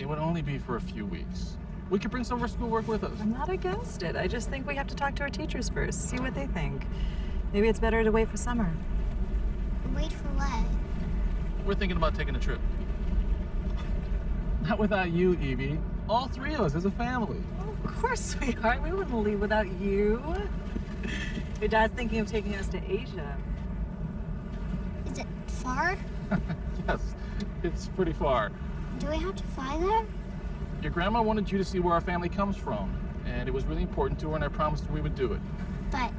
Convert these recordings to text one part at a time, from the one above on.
It would only be for a few weeks. We could bring some of our schoolwork with us. I'm not against it. I just think we have to talk to our teachers first, see what they think. Maybe it's better to wait for summer. Wait for what? We're thinking about taking a trip. Not without you, Evie. All three of us as a family. Well, of course, sweetheart. We wouldn't leave without you. Your dad's thinking of taking us to Asia. Is it far? Yes, it's pretty far. Do we have to fly there? Your grandma wanted you to see where our family comes from, and it was really important to her, and I promised we would do it. But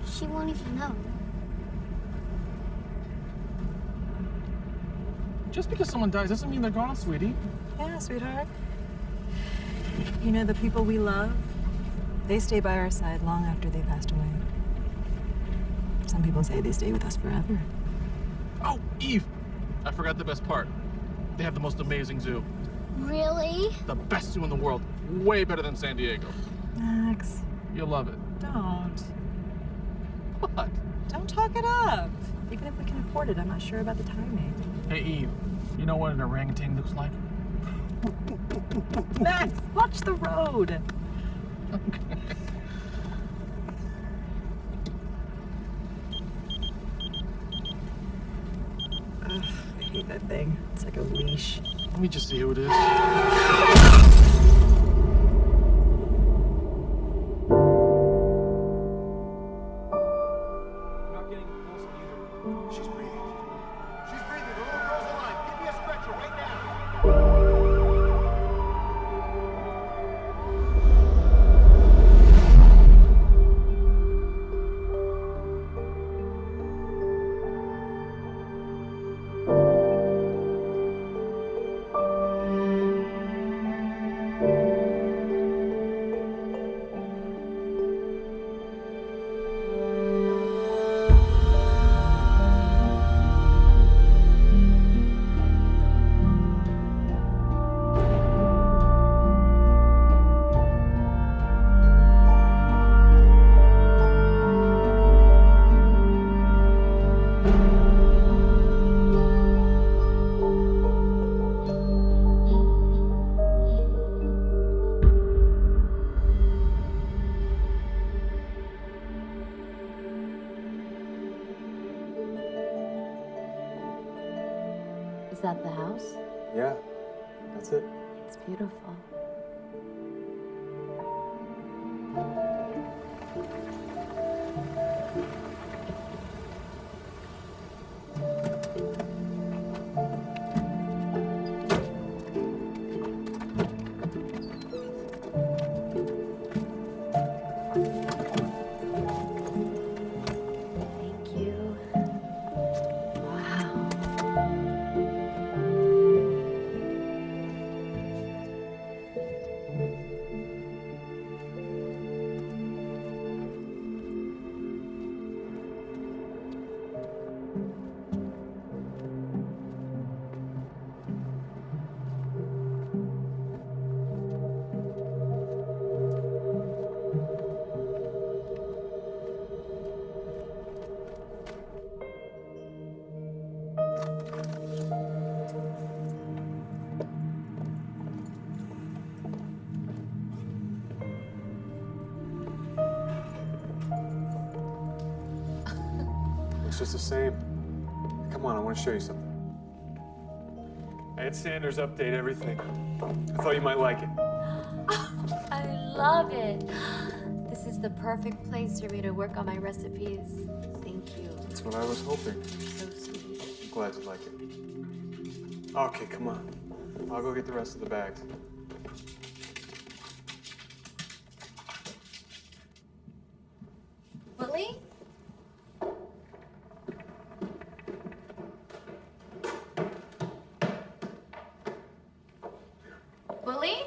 she won't even know. Just because someone dies doesn't mean they're gone, sweetie. Yeah, sweetheart. You know, the people we love, they stay by our side long after they passed away. Some people say they stay with us forever. Oh, Eve! I forgot the best part. They have the most amazing zoo. Really? The best zoo in the world. Way better than San Diego. Max. You'll love it. Don't. What? Don't talk it up. Even if we can afford it, I'm not sure about the timing. Hey, Eve, you know what an orangutan looks like? Max, watch the road. Okay. Ugh, I hate that thing. It's like a leash. Let me just see who it is. Is that the house? Yeah, that's it. It's beautiful. Thank you. Wow. It's just the same. Come on, I want to show you something. Ed Sanders update everything. I thought you might like it. I love it. This is the perfect place for me to work on my recipes. Thank you. That's what I was hoping. So sweet. I'm glad you like it. Okay, come on. I'll go get the rest of the bags. Willie? Willie?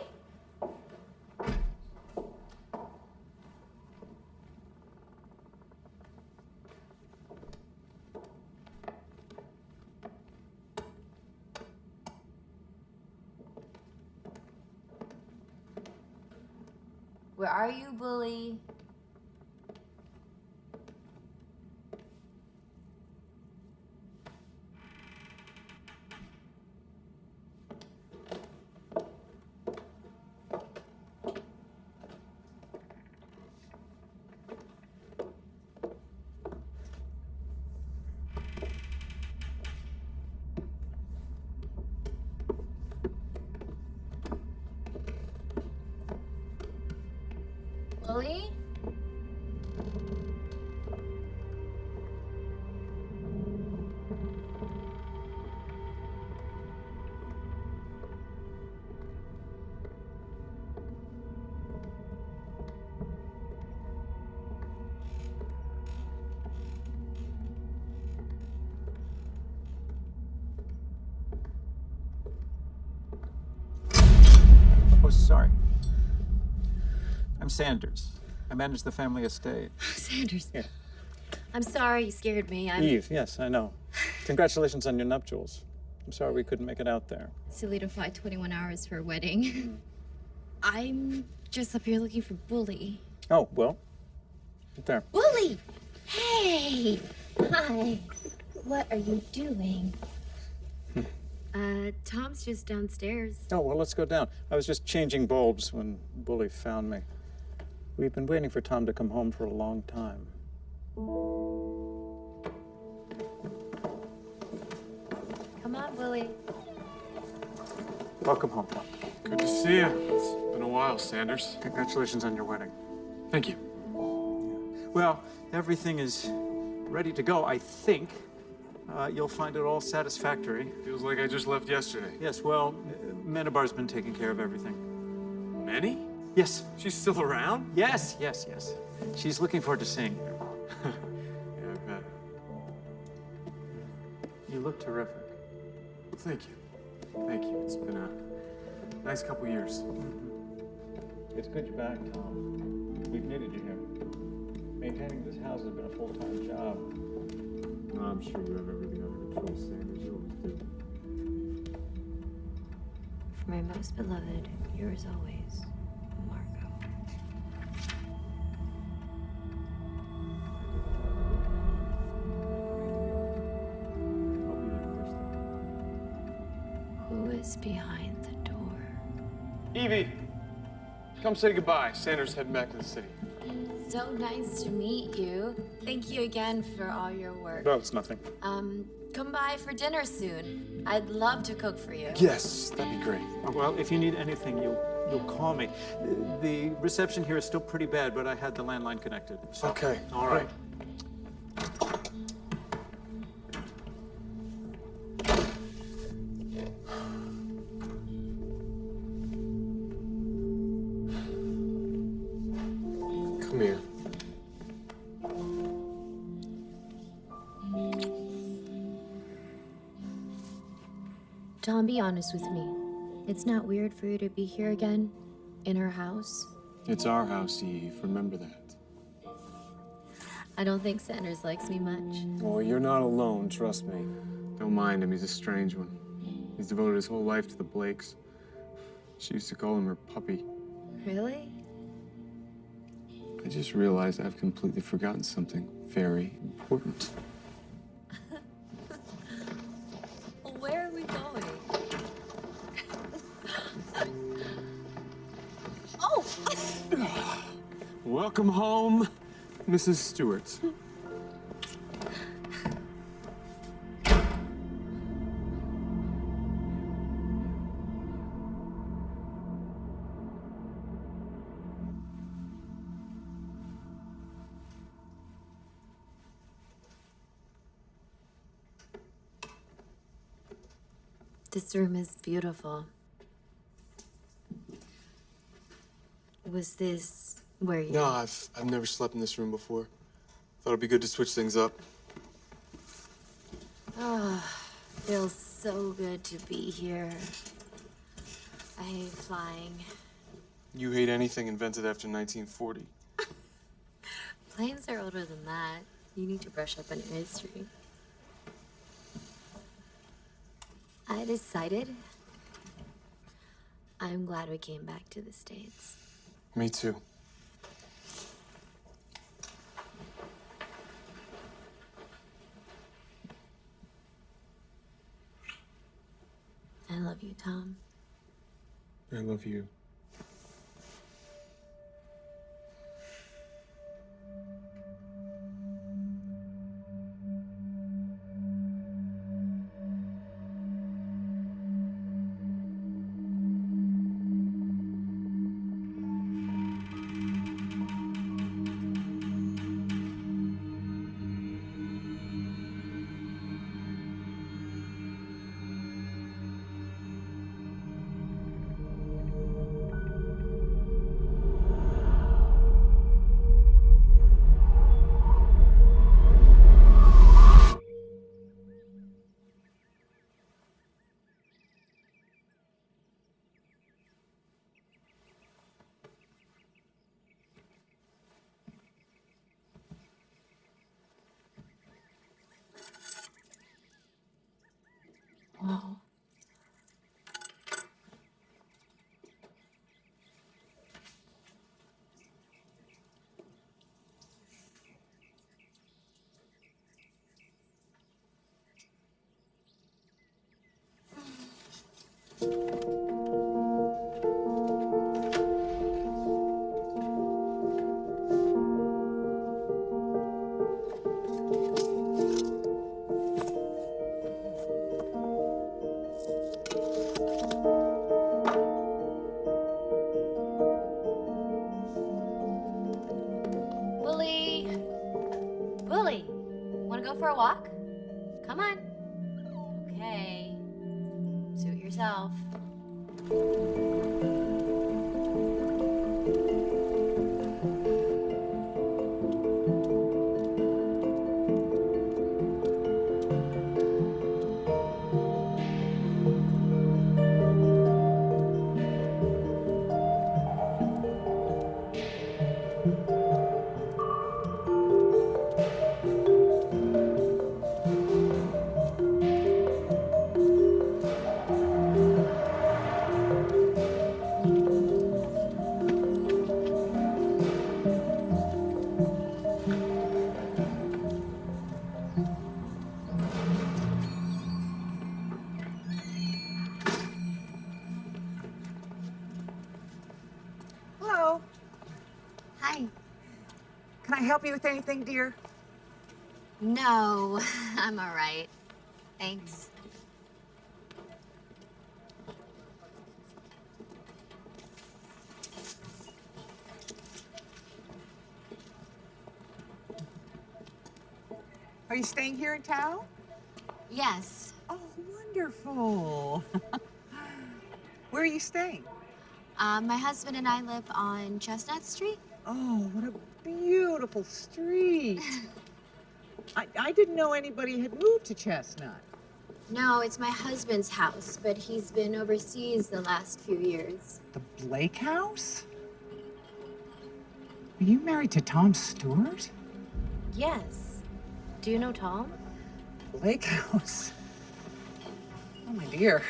Where are you, bully? Bully? Oh, sorry. I'm Sanders. I manage the family estate. Sanders. Yeah. I'm sorry you scared me. Eve, yes, I know. Congratulations on your nuptials. I'm sorry we couldn't make it out there. Silly to fly 21 hours for a wedding. I'm just up here looking for Bully. Oh, well, right there. Bully! Hey! Hi. What are you doing? Tom's just downstairs. Oh, well, let's go down. I was just changing bulbs when Bully found me. We've been waiting for Tom to come home for a long time. Come on, Bully. Welcome home, Tom. Good to see you. It's been a while, Sanders. Congratulations on your wedding. Thank you. Well, everything is ready to go, I think. You'll find it all satisfactory. Feels like I just left yesterday. Yes, well, Menabar's been taking care of everything. Manny? Yes. She's still around? Yes. She's looking forward to seeing you. Yeah, I bet. You look terrific. Thank you. Thank you. It's been a nice couple years. It's good you're back, Tom. We've needed you here. Maintaining this house has been a full-time job. I'm sure we have everything under control, Sanders. You always do. For my most beloved, yours always, Margot. Who is behind the door? Evie! Come say goodbye. Sanders heading back to the city. So nice to meet you. Thank you again for all your work. No, it's nothing. Come by for dinner soon. I'd love to cook for you. Yes, that'd be great. Well, if you need anything, you'll call me. The reception here is still pretty bad, but I had the landline connected. So. Okay. All right. Come here. Tom, be honest with me. It's not weird for you to be here again? In our house? It's our house, Eve. Remember that. I don't think Sanders likes me much. Oh, you're not alone, trust me. Don't mind him, he's a strange one. He's devoted his whole life to the Blakes. She used to call him her puppy. Really? I just realized I've completely forgotten something very important. Where are we going? Oh! Welcome home, Mrs. Stewart. This room is beautiful. Was this where you... No, I've never slept in this room before. Thought it'd be good to switch things up. Oh, feels so good to be here. I hate flying. You hate anything invented after 1940. Planes are older than that. You need to brush up on your history. I decided I'm glad we came back to the States. Me too. I love you, Tom. I love you. Oh. Willie, wanna go for a walk? Come on. Okay. Suit yourself. Hello. Hi. Can I help you with anything, dear? No, I'm all right. Thanks. Are you staying here in town? Yes. Oh, wonderful. Where are you staying? My husband and I live on Chestnut Street. Oh, what a beautiful street. I didn't know anybody had moved to Chestnut. No, it's my husband's house, but he's been overseas the last few years. The Blake house? Are you married to Tom Stewart? Yes. Do you know Tom? Blake house? Oh, my dear.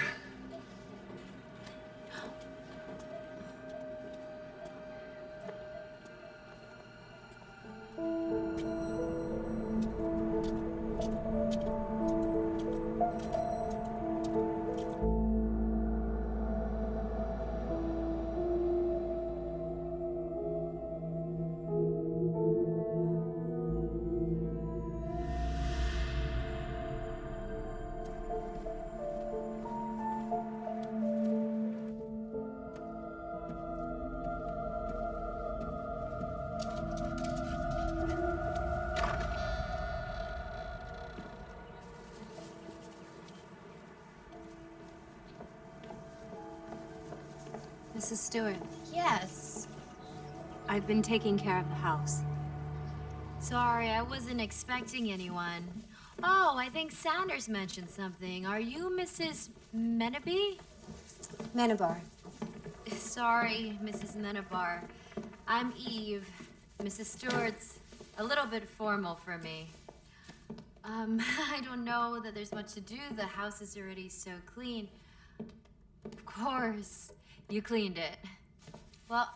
Mrs. Stewart, Yes. I've been taking care of the house. Sorry, I wasn't expecting anyone. Oh, I think Sanders mentioned something. Are you Mrs. Menaby? Menabar. Sorry, Mrs. Menabar. I'm Eve. Mrs. Stewart's a little bit formal for me. I don't know that there's much to do. The house is already so clean. Of course, you cleaned it. Well,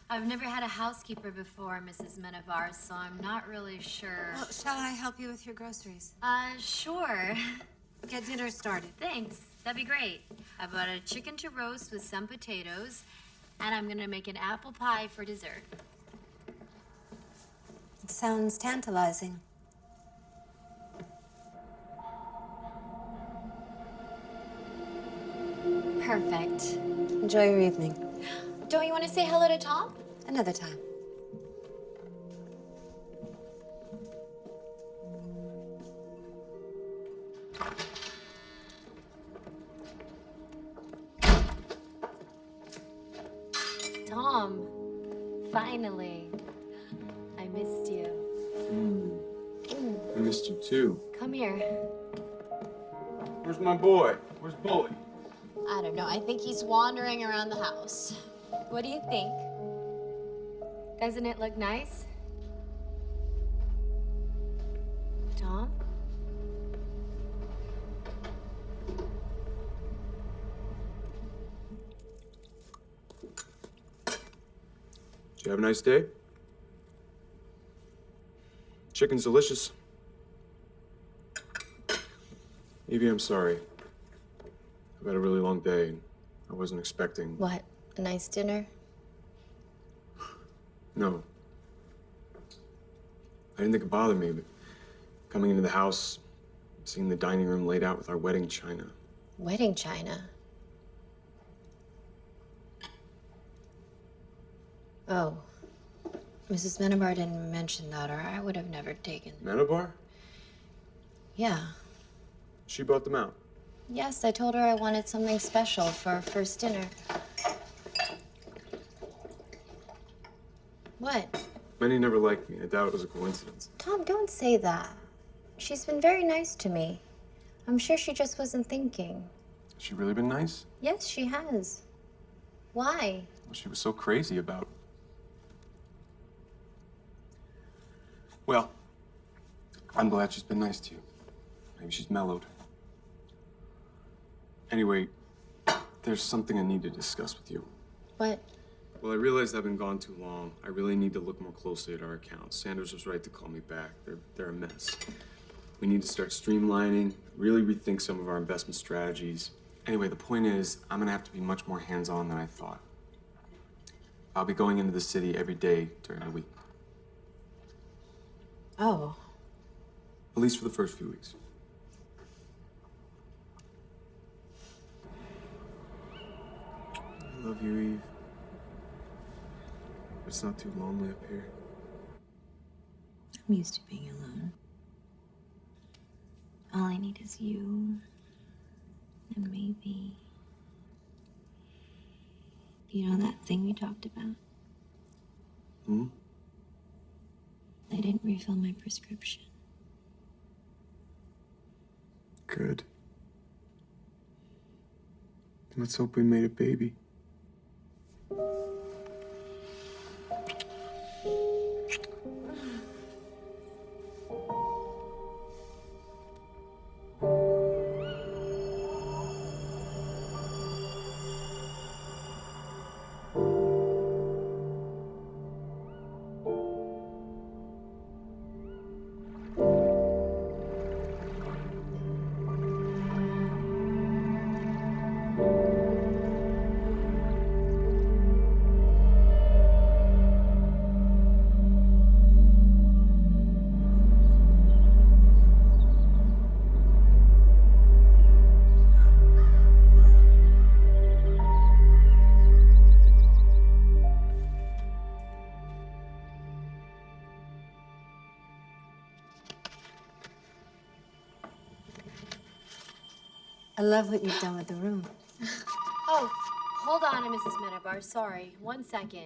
I've never had a housekeeper before, Mrs. Menabar, so I'm not really sure. Well, shall I help you with your groceries? Sure. Get dinner started. Thanks. That'd be great. I bought a chicken to roast with some potatoes, and I'm gonna make an apple pie for dessert. It sounds tantalizing. Perfect. Enjoy your evening. Don't you want to say hello to Tom? Another time. Tom, finally. I missed you. I missed you too. Come here. Where's my boy? Where's Bully? I don't know. I think he's wandering around the house. What do you think? Doesn't it look nice? Tom? you have a nice day? Chicken's delicious. Evie, I'm sorry. I've had a really long day, and I wasn't expecting... What? A nice dinner? No. I didn't think it'd bother me, but coming into the house, seeing the dining room laid out with our wedding china. Wedding china? Oh. Mrs. Menabar didn't mention that, or I would have never taken them. Menabar? Yeah. She brought them out. Yes, I told her I wanted something special for our first dinner. What? Benny never liked me. I doubt it was a coincidence. Tom, don't say that. She's been very nice to me. I'm sure she just wasn't thinking. Has she really been nice? Yes, she has. Why? Well, she was so crazy about... Well, I'm glad she's been nice to you. Maybe she's mellowed. Anyway, there's something I need to discuss with you. What? Well, I realized I've been gone too long. I really need to look more closely at our accounts. Sanders was right to call me back. They're a mess. We need to start streamlining, really rethink some of our investment strategies. Anyway, the point is, I'm gonna have to be much more hands-on than I thought. I'll be going into the city every day during the week. Oh. At least for the first few weeks. I love you, Eve. It's not too lonely up here. I'm used to being alone. All I need is you. And maybe... You know that thing we talked about? Hmm? I didn't refill my prescription. Good. Let's hope we made a baby. I love what you've done with the room. Oh, hold on, Mrs. Menabar. Sorry. 1 second.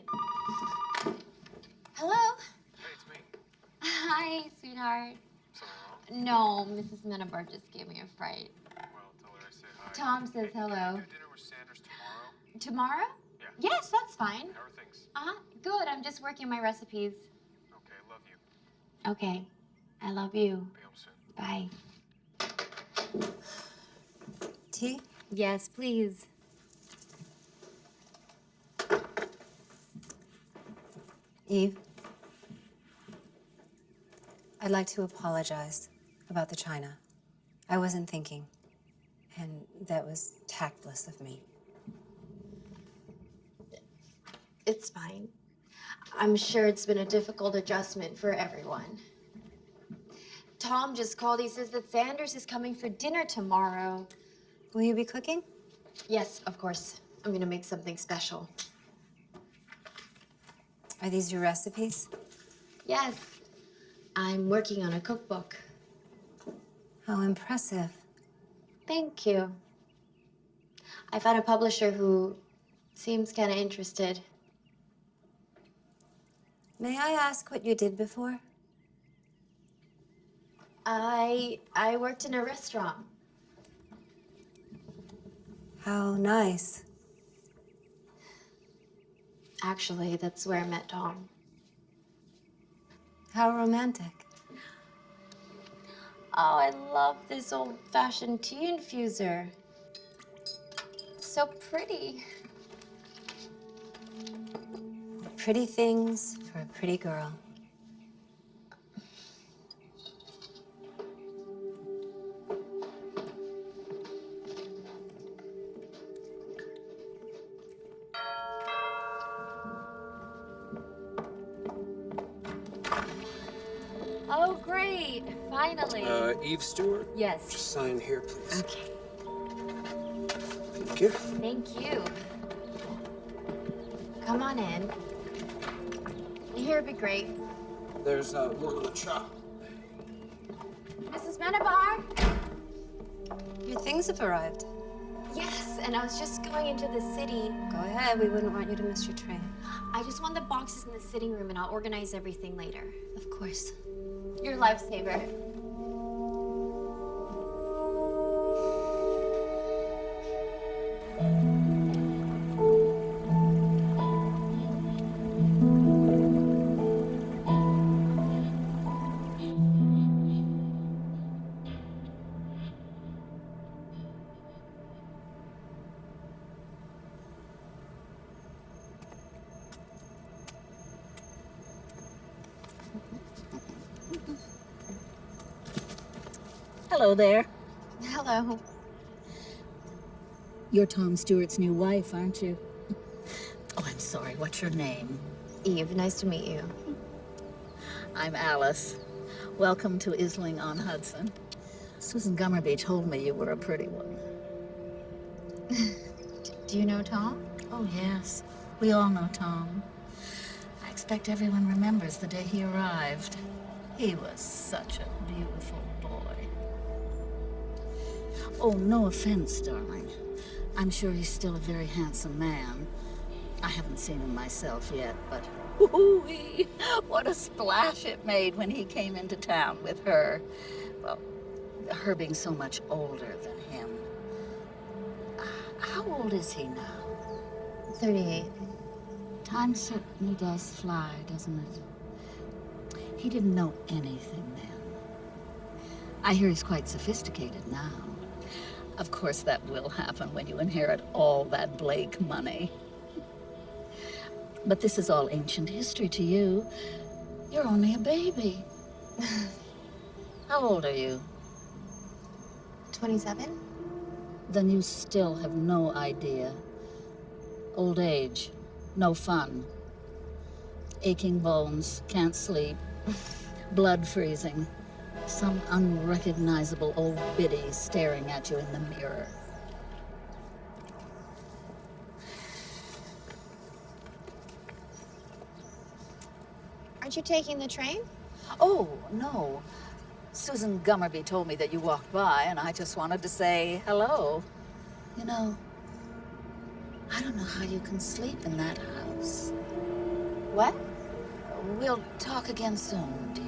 Hello? Hey, it's me. Hi, sweetheart. No, Mrs. Menabar just gave me a fright. Well, tell her I say hi. Tom says hello. Dinner with Sanders tomorrow? Tomorrow? Yeah. Yes, that's fine. How are things? Good. I'm just working my recipes. Okay, love you. Okay. I love you. Be home soon. Bye. Tea? Yes, please. Eve, I'd like to apologize about the china. I wasn't thinking, and that was tactless of me. It's fine. I'm sure it's been a difficult adjustment for everyone. Tom just called. He says that Sanders is coming for dinner tomorrow. Will you be cooking? Yes, of course. I'm gonna make something special. Are these your recipes? Yes. I'm working on a cookbook. How impressive. Thank you. I found a publisher who seems kind of interested. May I ask what you did before? I worked in a restaurant. How nice. Actually, that's where I met Tom. How romantic. Oh, I love this old-fashioned tea infuser. It's so pretty. Pretty things for a pretty girl. Oh, great. Finally. Eve Stewart? Yes. Just sign here, please. Okay. Thank you. Thank you. Come on in. Here would be great. There's more on the chop. Mrs. Menabar? Your things have arrived. Yes, and I was just going into the city. Go ahead, we wouldn't want you to miss your train. I just want the boxes in the sitting room and I'll organize everything later. Of course. You're a lifesaver. Hello there. Hello. You're Tom Stewart's new wife, aren't you? Oh, I'm sorry. What's your name? Eve, nice to meet you. I'm Alice. Welcome to Isling-on-Hudson. Susan Gummerby told me you were a pretty one. Do you know Tom? Oh, yes. We all know Tom. I expect everyone remembers the day he arrived. He was such a beautiful boy. Oh, no offense, darling. I'm sure he's still a very handsome man. I haven't seen him myself yet, but whoo-wee, what a splash it made when he came into town with her. Well, her being so much older than him. How old is he now? 38. Time certainly does fly, doesn't it? He didn't know anything then. I hear he's quite sophisticated now. Of course, that will happen when you inherit all that Blake money. But this is all ancient history to you. You're only a baby. How old are you? 27? Then you still have no idea. Old age, no fun. Aching bones, can't sleep, blood freezing. Some unrecognizable old biddy staring at you in the mirror. Aren't you taking the train? Oh, no. Susan Gummerby told me that you walked by, and I just wanted to say hello. You know, I don't know how you can sleep in that house. What? We'll talk again soon, dear.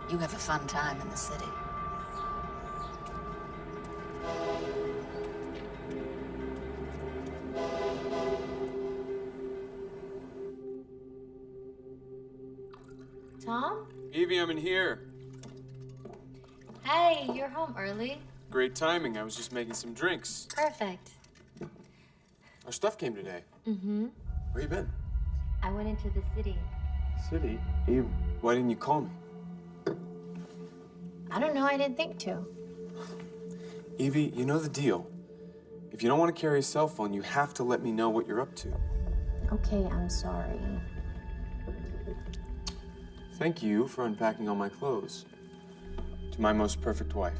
You have a fun time in the city. Tom? Evie, I'm in here. Hey, you're home early. Great timing. I was just making some drinks. Perfect. Our stuff came today. Mm-hmm. Where you been? I went into the city. City? Eve, why didn't you call me? I don't know, I didn't think to. Evie, you know the deal. If you don't want to carry a cell phone, you have to let me know what you're up to. Okay, I'm sorry. Thank you for unpacking all my clothes. To my most perfect wife.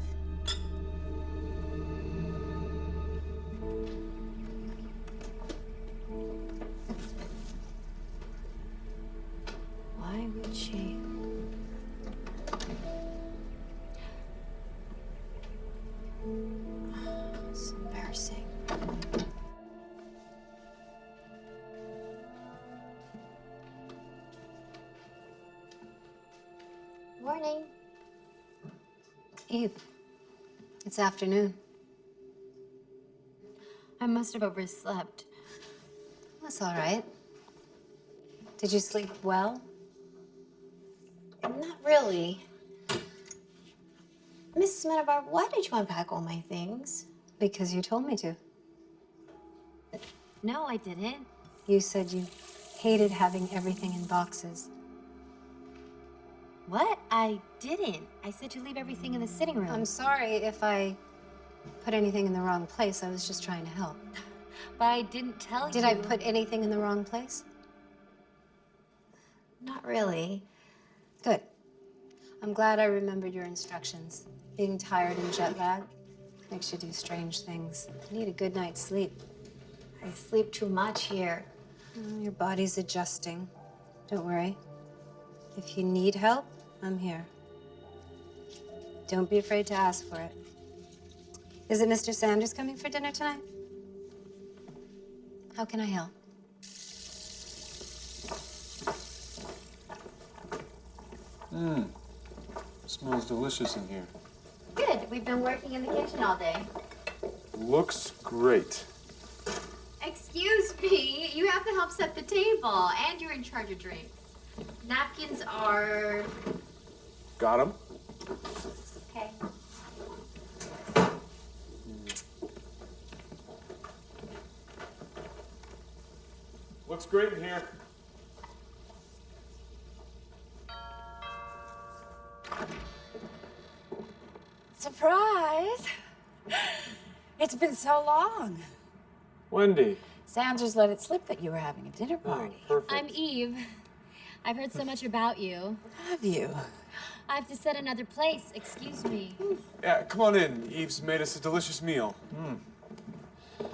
Why would she? It's embarrassing. Morning. Eve, it's afternoon. I must have overslept. That's all right. Did you sleep well? Not really. Mrs. Menabar, why did you unpack all my things? Because you told me to. No, I didn't. You said you hated having everything in boxes. What? I didn't. I said to leave everything in the sitting room. I'm sorry if I put anything in the wrong place. I was just trying to help. But I didn't tell you. Did I put anything in the wrong place? Not really. Good. I'm glad I remembered your instructions. Being tired and jet lagged makes you do strange things. You need a good night's sleep. I sleep too much here. Your body's adjusting. Don't worry. If you need help, I'm here. Don't be afraid to ask for it. Is it Mr. Sanders coming for dinner tonight? How can I help? Smells delicious in here. Good. We've been working in the kitchen all day. Looks great. Excuse me, you have to help set the table, and you're in charge of drinks. Napkins are... Got him? Okay. Looks great in here. Surprise! It's been so long. Wendy. Sanders let it slip that you were having a dinner party. Perfect. I'm Eve. I've heard so much about you. Have you? I have to set another place. Excuse me. Yeah, come on in. Eve's made us a delicious meal.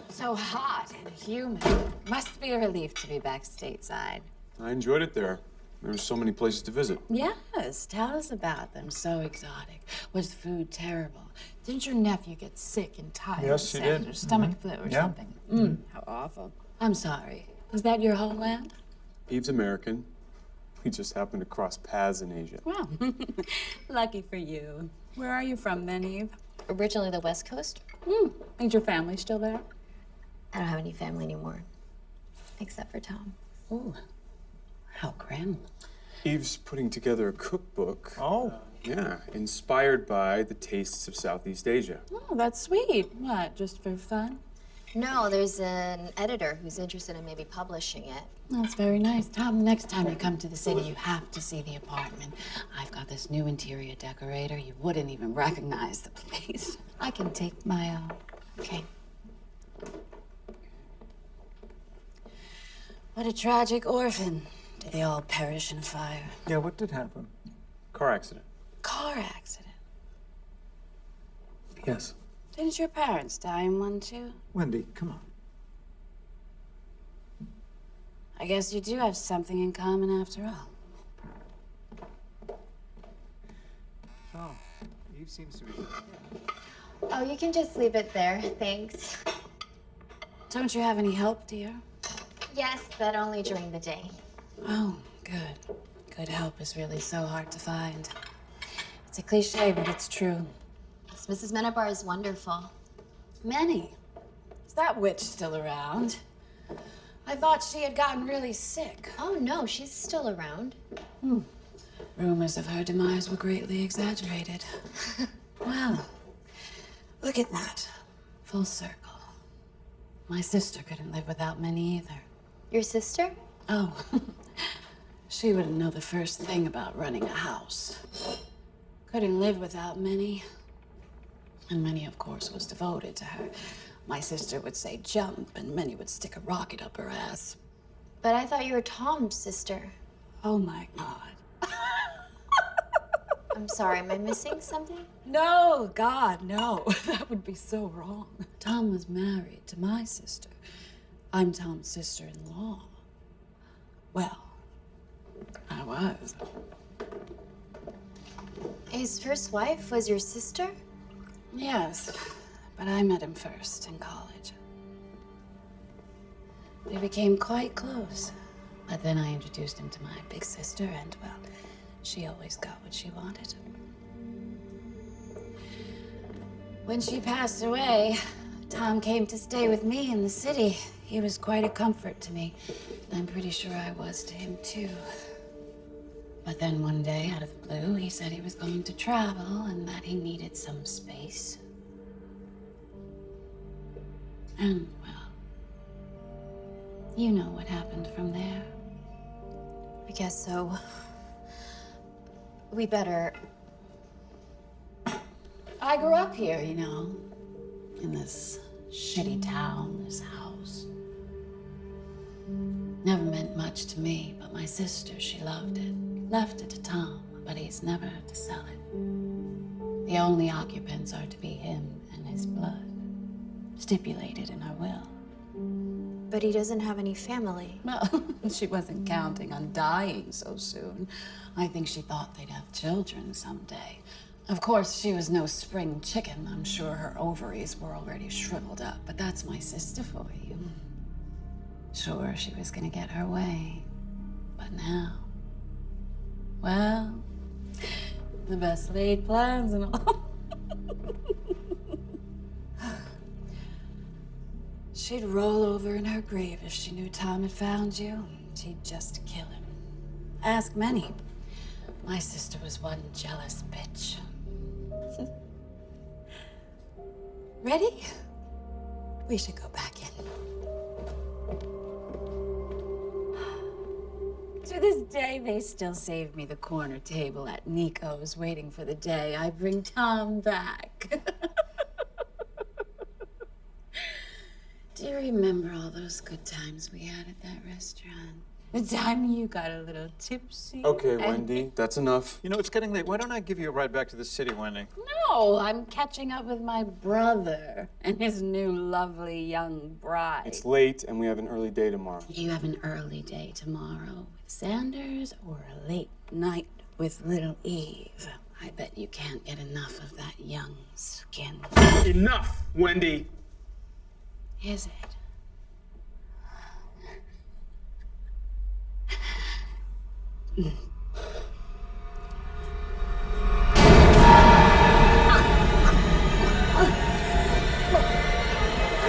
So hot and humid. Must be a relief to be back stateside. I enjoyed it there. There were so many places to visit. Yes, tell us about them. So exotic. Was the food terrible? Didn't your nephew get sick and tired? Yes, he did. Stomach flu or Yeah. something? How awful. I'm sorry. Was that your homeland? Eve's American. We just happened to cross paths in Asia. Well, lucky for you. Where are you from then, Eve? Originally the West Coast. Is your family still there? I don't have any family anymore. Except for Tom. Ooh, how grim. Eve's putting together a cookbook. Oh. Yeah, inspired by the tastes of Southeast Asia. Oh, that's sweet. What, just for fun? No, there's an editor who's interested in maybe publishing it. That's very nice. Tom, next time you come to the city, you have to see the apartment. I've got this new interior decorator. You wouldn't even recognize the place. I can take my, Okay. What a tragic orphan. Did they all perish in a fire? Yeah, what did happen? Car accident. Car accident. Yes. Didn't your parents die in one, too? Wendy, come on. I guess you do have something in common after all. Oh, Eve seems to be... Oh, you can just leave it there. Thanks. Don't you have any help, dear? Yes, but only during the day. Oh, good. Good help is really so hard to find. It's a cliche, but it's true. Yes, Mrs. Menabar is wonderful. Many. Is that witch still around? I thought she had gotten really sick. Oh, no, she's still around. Rumors of her demise were greatly exaggerated. Well, look at that. Full circle. My sister couldn't live without Minnie either. Your sister? Oh, she wouldn't know the first thing about running a house. Couldn't live without Minnie. And Minnie, of course, was devoted to her. My sister would say jump, and Minnie would stick a rocket up her ass. But I thought you were Tom's sister. Oh, my God. I'm sorry, am I missing something? No, God, no. That would be so wrong. Tom was married to my sister. I'm Tom's sister-in-law. Well, I was. His first wife was your sister? Yes, but I met him first in college. We became quite close. But then I introduced him to my big sister, and, well, she always got what she wanted. When she passed away, Tom came to stay with me in the city. He was quite a comfort to me. I'm pretty sure I was to him, too. But then one day, out of the blue, he said he was going to travel and that he needed some space. And, well, You know what happened from there. I guess so. We better. I grew up here, you know, in this shitty town, this house. Never meant much to me, but my sister, she loved it. Left it to Tom, but he's never to sell it. The only occupants are to be him and his blood, stipulated in her will. But he doesn't have any family. Well, she wasn't counting on dying so soon. I think she thought they'd have children someday. Of course, she was no spring chicken. I'm sure her ovaries were already shriveled up, but that's my sister for you. Sure, she was gonna get her way. But now, well, the best laid plans and all. She'd roll over in her grave if she knew Tom had found you. She'd just kill him. Ask many. My sister was one jealous bitch. Ready? We should go back in. To this day, they still save me the corner table at Nico's, waiting for the day I bring Tom back. Do you remember all those good times we had at that restaurant? The time you got a little tipsy? Okay, Wendy, that's enough. You know, it's getting late. Why don't I give you a ride back to the city, Wendy? No, I'm catching up with my brother and his new lovely young bride. It's late, and we have an early day tomorrow. You have an early day tomorrow with Sanders or a late night with little Eve. I bet you can't get enough of that young skin. Enough, Wendy! Is it?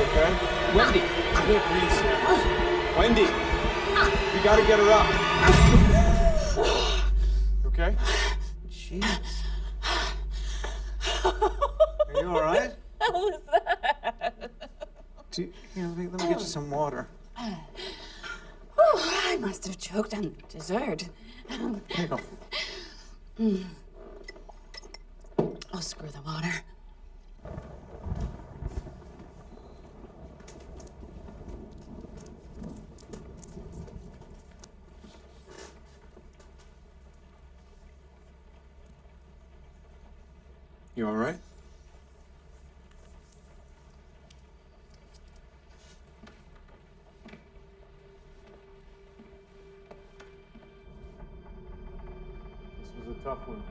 Okay? Wendy! I can't breathe, Sanders. Wendy! You gotta get her up. Okay? Jeez. Are you all right? What was that? Let me get you some water. Oh, I must have choked on dessert. Here you go. Oh, screw the water. You all right? This was a tough one.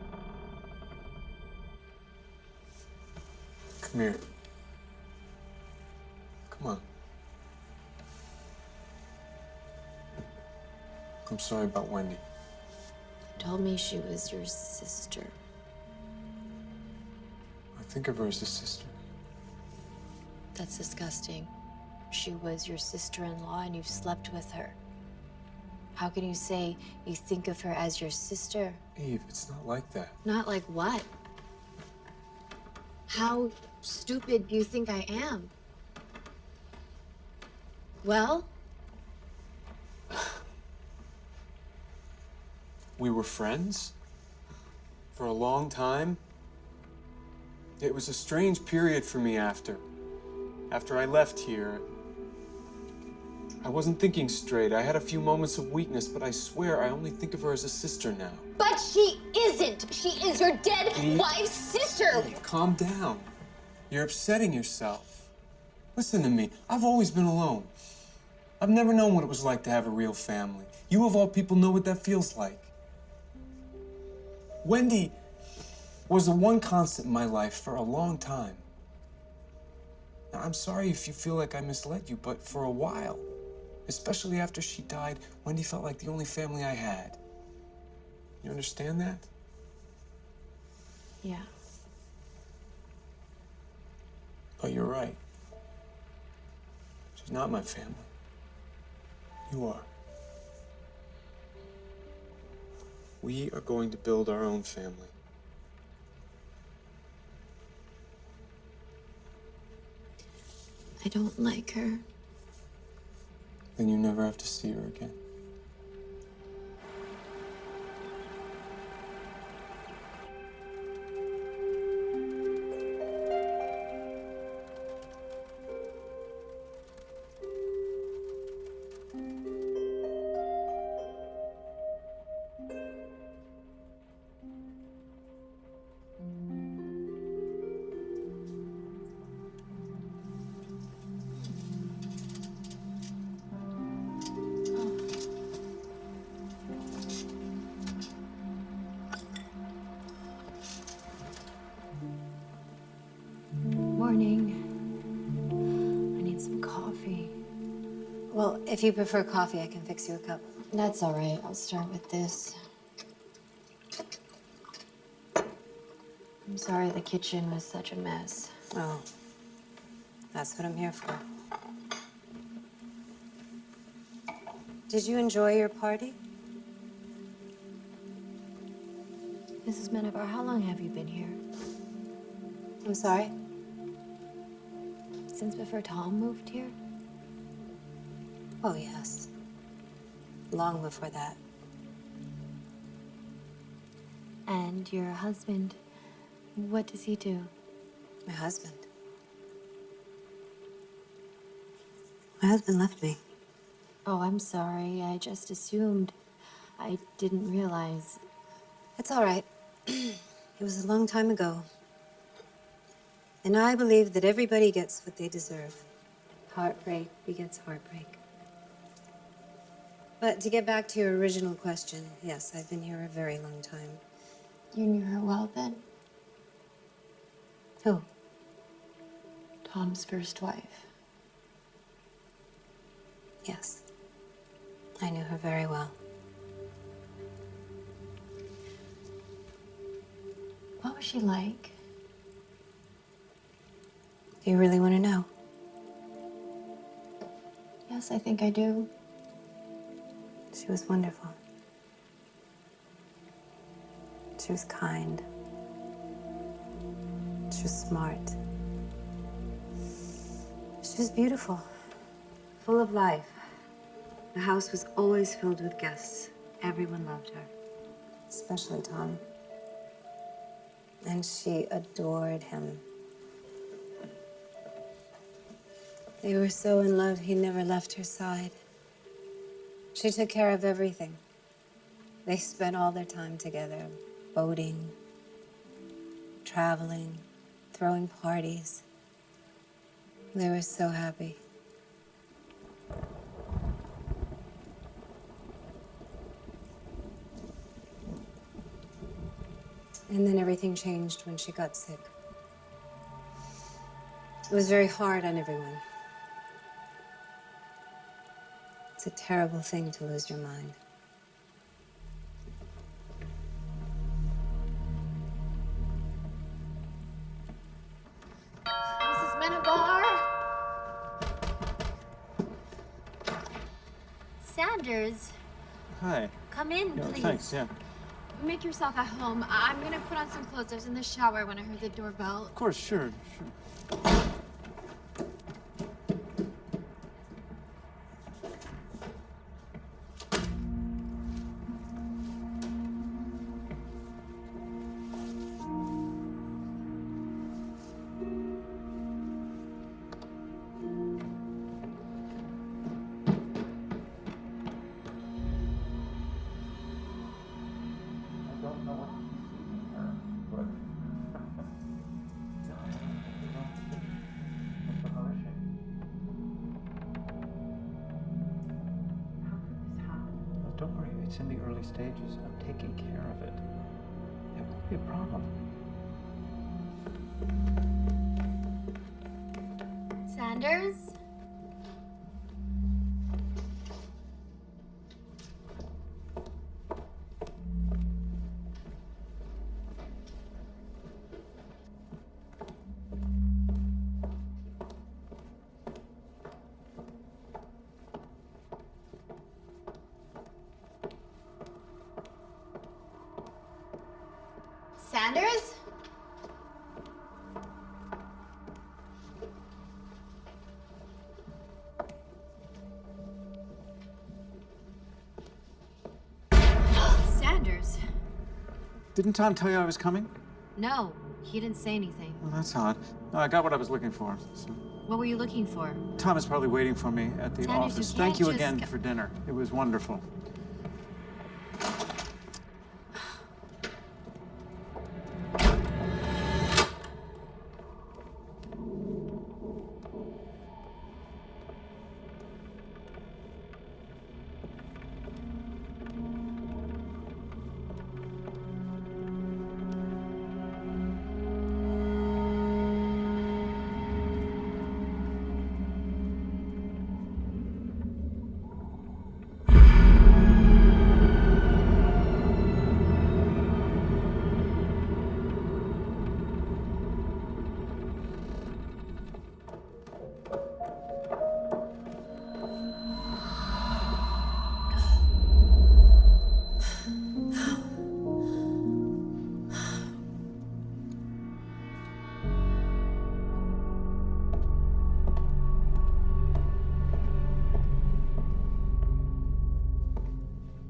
Come here. Come on. I'm sorry about Wendy. You told me she was your sister. I think of her as a sister. That's disgusting. She was your sister-in-law and you've slept with her. How can you say you think of her as your sister? Eve, it's not like that. Not like what? How stupid do you think I am? Well? We were friends for a long time. It was a strange period for me after I left here. I wasn't thinking straight. I had a few moments of weakness, but I swear I only think of her as a sister now. But she isn't! She is your dead wife's sister! Eve, calm down. You're upsetting yourself. Listen to me. I've always been alone. I've never known what it was like to have a real family. You of all people know what that feels like. Wendy was the one constant in my life for a long time. Now, I'm sorry if you feel like I misled you, but for a while, especially after she died, Wendy felt like the only family I had. You understand that? Yeah. But you're right. She's not my family. You are. We are going to build our own family. I don't like her. then you never have to see her again. Well, if you prefer coffee, I can fix you a cup. That's all right. I'll start with this. I'm sorry the kitchen was such a mess. Oh, that's what I'm here for. Did you enjoy your party? Mrs. Menabar, how long have you been here? I'm sorry? Since before Tom moved here? Oh, yes. Long before that. And your husband, what does he do? My husband? My husband left me. Oh, I'm sorry. I just assumed. I didn't realize. It's all right. It was a long time ago. And I believe that everybody gets what they deserve. Heartbreak begets heartbreak. But to get back to your original question, yes, I've been here a very long time. You knew her well then? Who? Tom's first wife. Yes. I knew her very well. What was she like? Do you really want to know? Yes, I think I do. She was wonderful. She was kind. She was smart. She was beautiful, full of life. The house was always filled with guests. Everyone loved her, especially Tom. And she adored him. They were so in love, he never left her side. She took care of everything. They spent all their time together, boating, traveling, throwing parties. They were so happy. And then everything changed when she got sick. It was very hard on everyone. It's a terrible thing to lose your mind. Mrs. Menabar? Sanders, Hi. come in, Yeah, please. thanks, yeah. Make yourself at home. I'm gonna put on some clothes. I was in the shower when I heard the doorbell. Of course, sure. Don't worry, it's in the early stages. I'm taking care of it. It won't be a problem. Sanders? Sanders? Didn't Tom tell you I was coming? No, he didn't say anything. Well, that's odd. No, I got what I was looking for. So. What were you looking for? Tom is probably waiting for me at the Sanders, office. you Thank can't you just again go- for dinner. It was wonderful.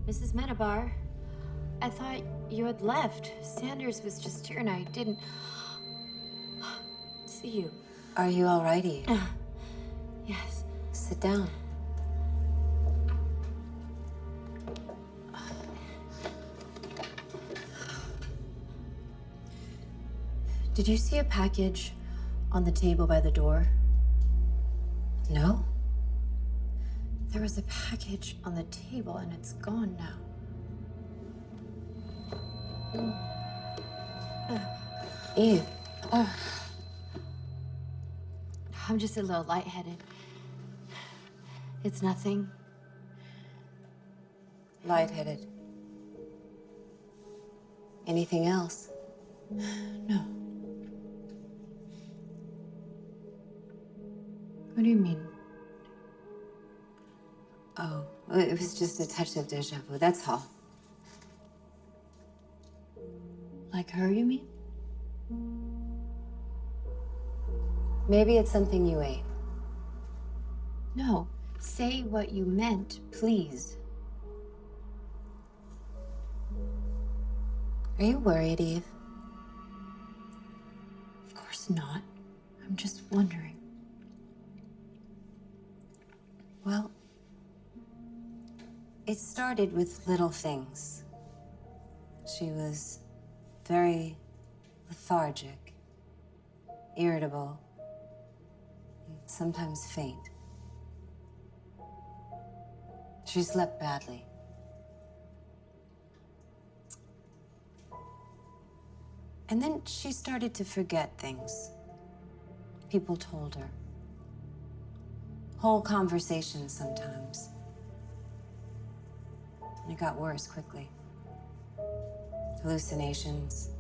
Mrs. Menabar, I thought you had left. Sanders was just here and I didn't see you. Are you all right, Eve? Yes. Sit down. Did you see a package on the table by the door? No? There was a package on the table and it's gone now. Eve. I'm just a little lightheaded. It's nothing. Lightheaded. Anything else? No. What do you mean? Oh, it was just a touch of deja vu, that's all. Like her, you mean? Maybe it's something you ate. No. Say what you meant, please. Are you worried, Eve? Of course not. I'm just wondering. Well, it started with little things. She was very lethargic, irritable, and sometimes faint. She slept badly. And then she started to forget things. People told her. Whole conversations sometimes. And it got worse quickly. Hallucinations.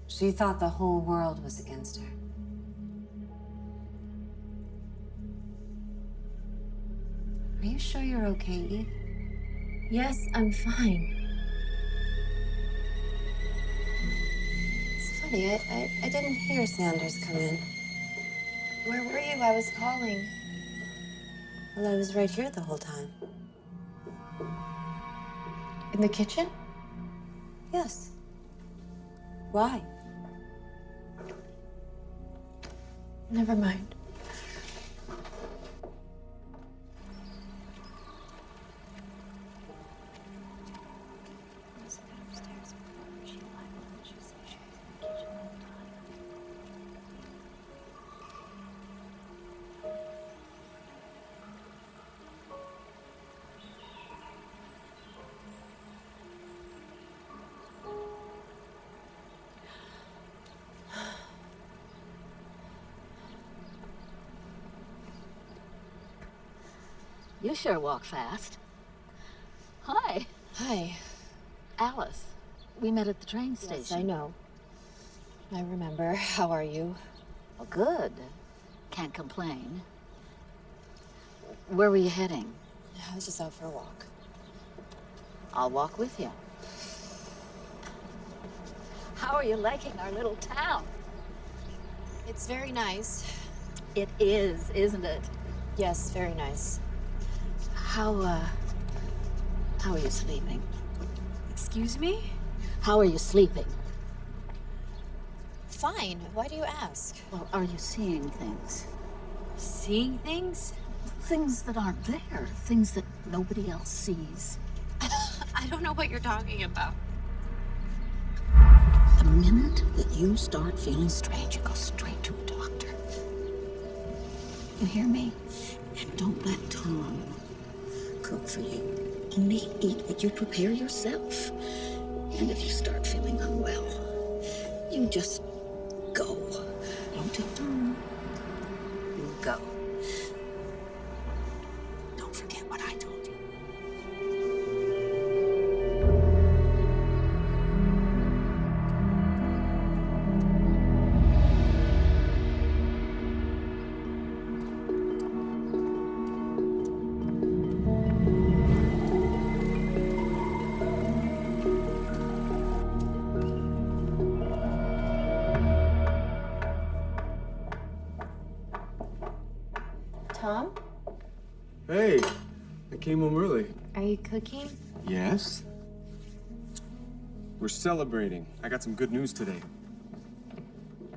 She thought the whole world was against her. Are you sure you're okay, Eve? Yes, I'm fine. It's funny, I didn't hear Sanders come in. Where were you? I was calling. Well, I was right here the whole time. In the kitchen? Yes. Why? Never mind. You sure walk fast. Hi. Hi. Alice. We met at the train station. Yes, I know. I remember. How are you? Oh, good. Can't complain. Where were you heading? I was just out for a walk. I'll walk with you. How are you liking our little town? It's very nice. It is, isn't it? Yes, very nice. How are you sleeping? Excuse me? How are you sleeping? Fine. Why do you ask? Well, are you seeing things? Seeing things? Things that aren't there. Things that nobody else sees. I don't know what you're talking about. The minute that you start feeling strange, you go straight to a doctor. You hear me? And don't let Tom cook for you. Only eat what you prepare yourself. And if you start feeling unwell, you just go. Don't tell Tom. You go. Don't forget what I told you. Tom, Hey, I came home early. are you cooking? Yes? We're celebrating. I got some good news today.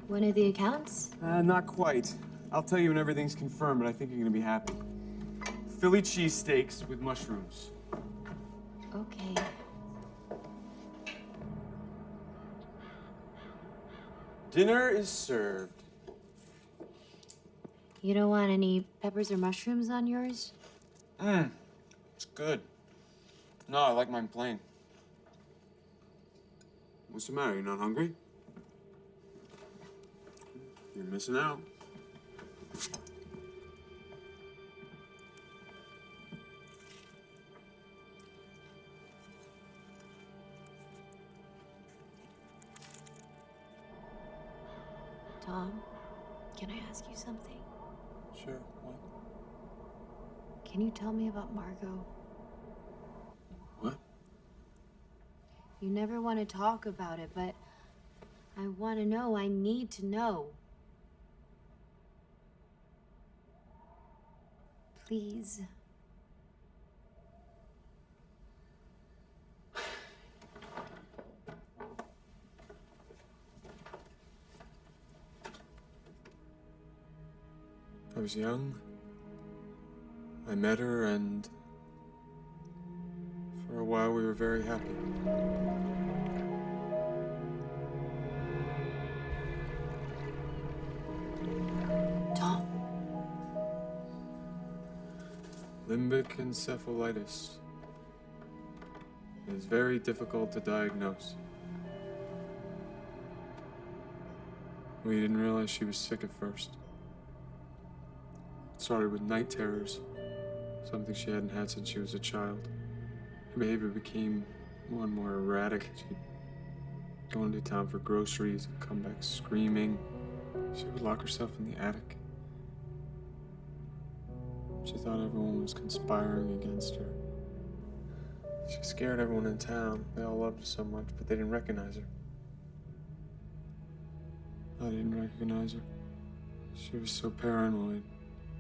One of the accounts? Not quite. I'll tell you when everything's confirmed, but I think you're gonna be happy. Philly cheesesteaks with mushrooms. Okay. Dinner is served. You don't want any peppers or mushrooms on yours? It's good. No, I like mine plain. What's the matter? You're not hungry? You're missing out. Tom, can I ask you something? Sure. What? Can you tell me about Margot? What? You never want to talk about it, but I want to know. I need to know. Please. I was young. I met her, and for a while we were very happy. Tom. Limbic encephalitis. It is very difficult to diagnose. We didn't realize she was sick at first. It started with night terrors, something she hadn't had since she was a child. Her behavior became more and more erratic. She'd go into town for groceries and come back screaming. She would lock herself in the attic. She thought everyone was conspiring against her. She scared everyone in town. They all loved her so much, but they didn't recognize her. I didn't recognize her. She was so paranoid.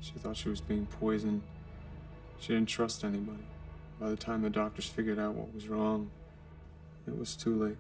She thought she was being poisoned. She didn't trust anybody. By the time the doctors figured out what was wrong, it was too late.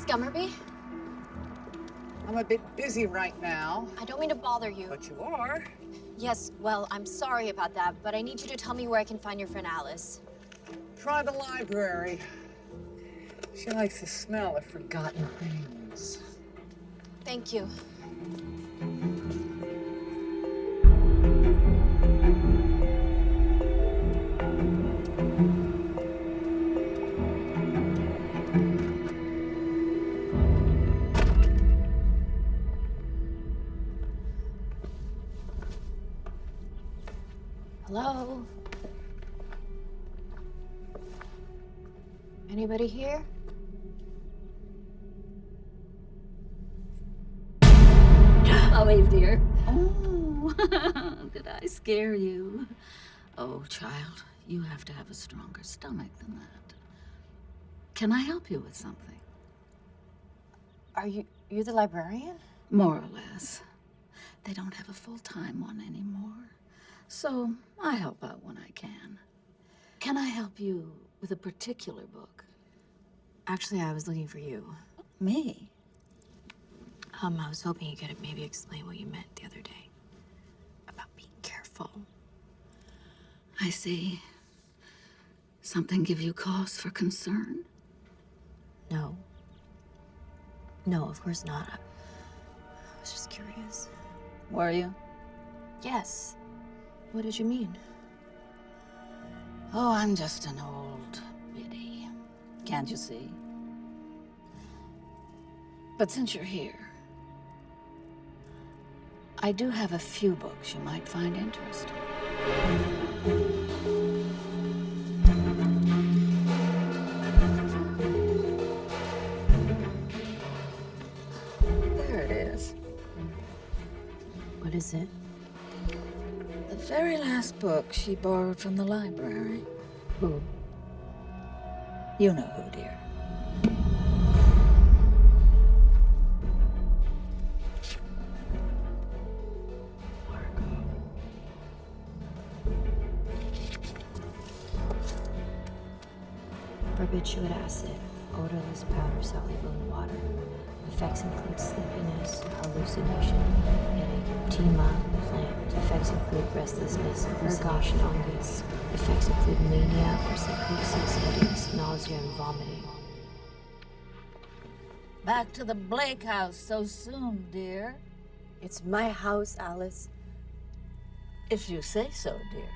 Gummerby? I'm a bit busy right now. I don't mean to bother you. But you are. Yes, well, I'm sorry about that, but I need you to tell me where I can find your friend Alice. Try the library. She likes the smell of forgotten things. Thank you. Hello? Anybody here? Oh, Eve, dear. Oh, did I scare you? Oh, child, you have to have a stronger stomach than that. Can I help you with something? Are you the librarian? More or less. They don't have a full-time one anymore. So I help out when I can. Can I help you with a particular book? Actually, I was looking for you. Me? I was hoping you could maybe explain what you meant the other day. About being careful. I see. Something give you cause for concern? No. No, of course not. I was just curious. Were you? Yes. What did you mean? Oh, I'm just an old biddy. Can't you see? But since you're here, I do have a few books you might find interesting. There it is. What is it? The very last book she borrowed from the library. Who? You know who, dear. Barbiturate acid, odorless powder soluble in water. Effects include sleepiness, hallucination, erythema, plant. Effects include restlessness, hallucination, fungus. Effects include mania or psychosis, headaches, nausea, and vomiting. Back to the Blake house so soon, dear. It's my house, Alice. If you say so, dear.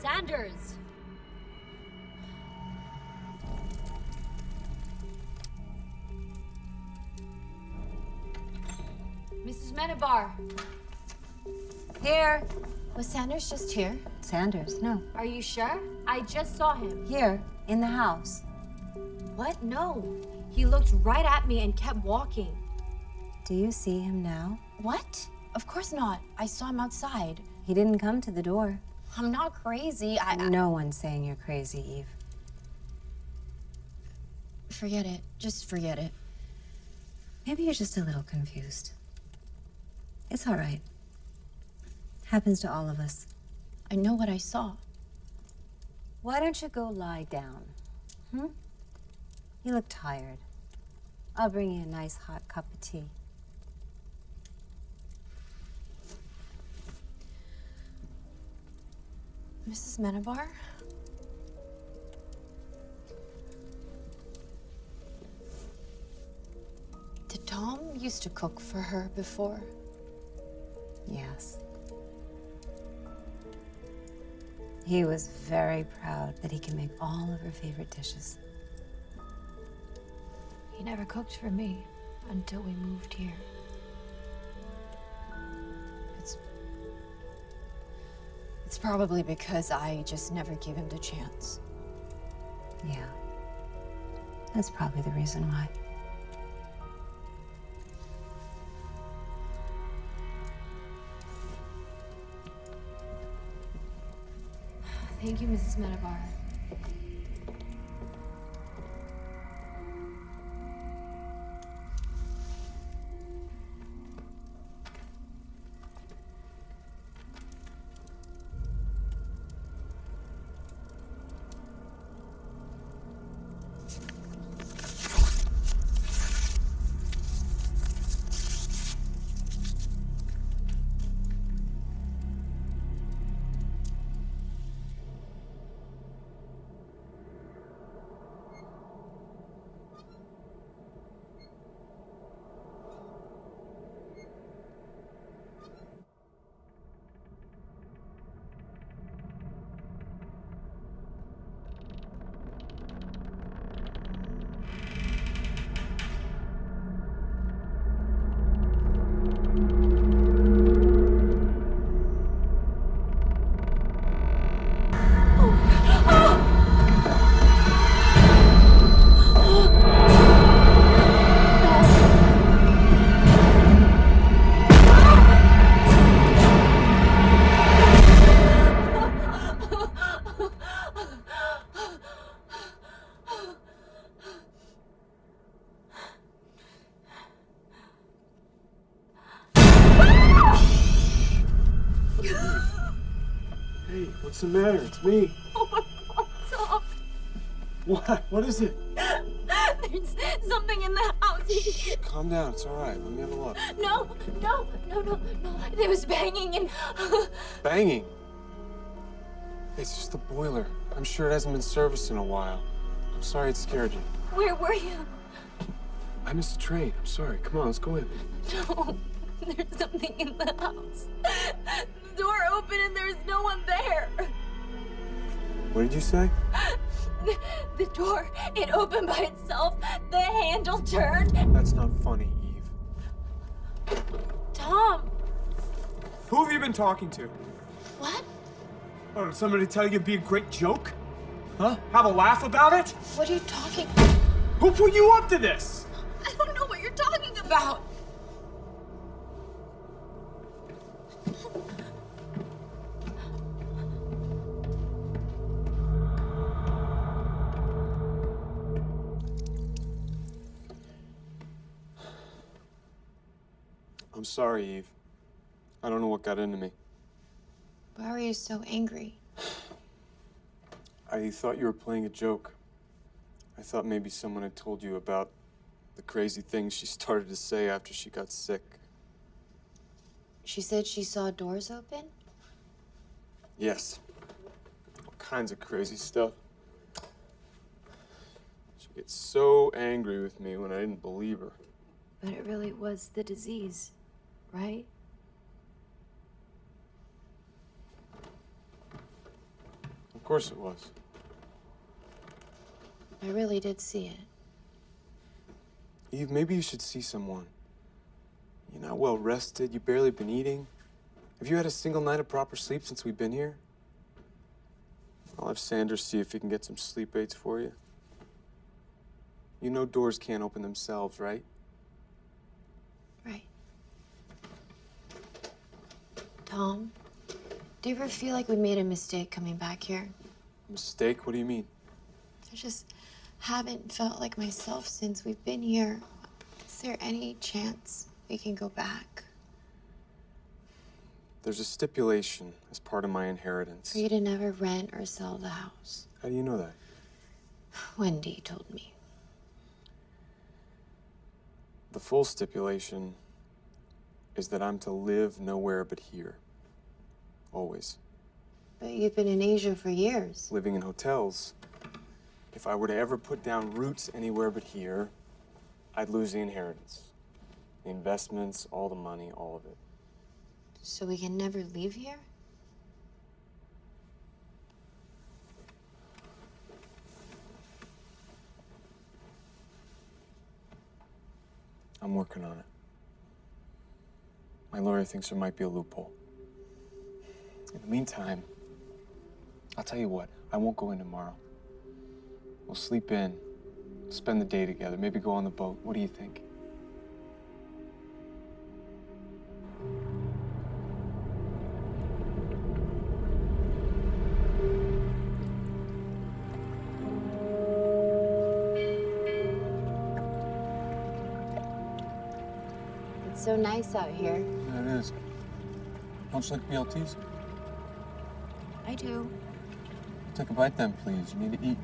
Sanders! Mrs. Menabar, Here. Was Sanders just here? Sanders, no. are you sure? I just saw him. Here, in the house. What? No. He looked right at me and kept walking. Do you see him now? What? Of course not. I saw him outside. He didn't come to the door. I'm not crazy. No one's saying you're crazy, Eve. Forget it. Just forget it. Maybe you're just a little confused. It's all right. Happens to all of us. I know what I saw. Why don't you go lie down? You look tired. I'll bring you a nice hot cup of tea. Mrs. Menabar? Did Tom used to cook for her before? Yes. He was very proud that he can make all of her favorite dishes. He never cooked for me until we moved here. It's probably because I just never gave him the chance. Yeah. That's probably the reason why. Thank you, Mrs. Menabar. What's the matter? It's me. Oh my God, Tom. What? What is it? There's something in the house. Shh, calm down. It's all right. Let me have a look. No. There was banging and... Banging? It's just the boiler. I'm sure it hasn't been serviced in a while. I'm sorry it scared you. Where were you? I missed the train. I'm sorry. Come on, let's go in. No, there's something in the house. The door opened and there's no one there. What did you say? The door, it opened by itself. The handle turned. That's not funny, Eve. Tom. Who have you been talking to? What? Oh, did somebody tell you it'd be a great joke? Huh? Have a laugh about it? What are you talking? Who put you up to this? I don't know what you're talking about. I'm sorry, Eve. I don't know what got into me. Why are you so angry? I thought you were playing a joke. I thought maybe someone had told you about the crazy things she started to say after she got sick. She said she saw doors open? Yes. All kinds of crazy stuff. She gets so angry with me when I didn't believe her. But it really was the disease, right? Of course it was. I really did see it. Eve, maybe you should see someone. You're not well rested. You've barely been eating. Have you had a single night of proper sleep since we've been here? I'll have Sanders see if he can get some sleep aids for you. You know doors can't open themselves, right? Right. Tom, do you ever feel like we made a mistake coming back here? Mistake? What do you mean? I just haven't felt like myself since we've been here. Is there any chance we can go back? There's a stipulation as part of my inheritance. For you to never rent or sell the house. How do you know that? Wendy told me. The full stipulation is that I'm to live nowhere but here. Always. But you've been in Asia for years. Living in hotels. If I were to ever put down roots anywhere but here, I'd lose the inheritance. The investments, all the money, all of it. So we can never leave here? I'm working on it. My lawyer thinks there might be a loophole. In the meantime, I'll tell you what, I won't go in tomorrow. We'll sleep in, spend the day together, maybe go on the boat. What do you think? It's so nice out here. Yeah, it is. Don't you like BLTs? I do. Take a bite then, please. You need to eat.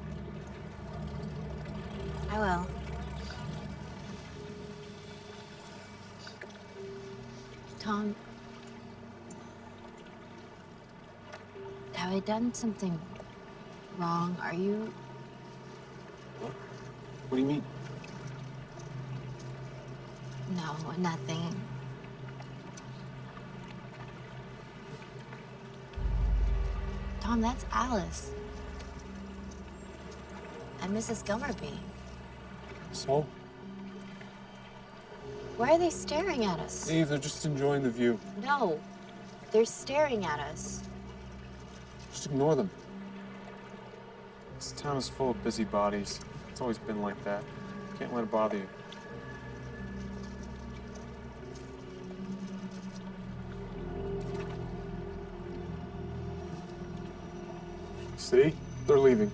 I will. Tom, have I done something wrong? Are you... What? What do you mean? No, nothing. Tom, that's Alice. And Mrs. Gummersall. So? Why are they staring at us? Eve, they're just enjoying the view. No, they're staring at us. Just ignore them. This town is full of busybodies. It's always been like that. Can't let it bother you. See? They're leaving.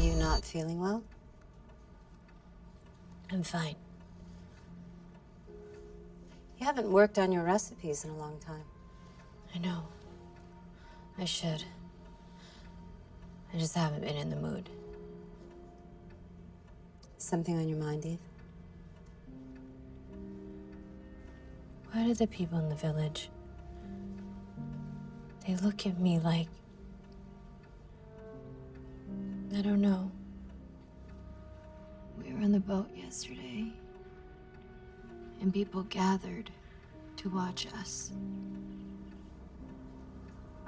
you not feeling well? I'm fine. You haven't worked on your recipes in a long time. I know. I should. I just haven't been in the mood. Something on your mind, Eve? Why do the people in the village... they look at me like... I don't know. We were on the boat yesterday, and people gathered to watch us.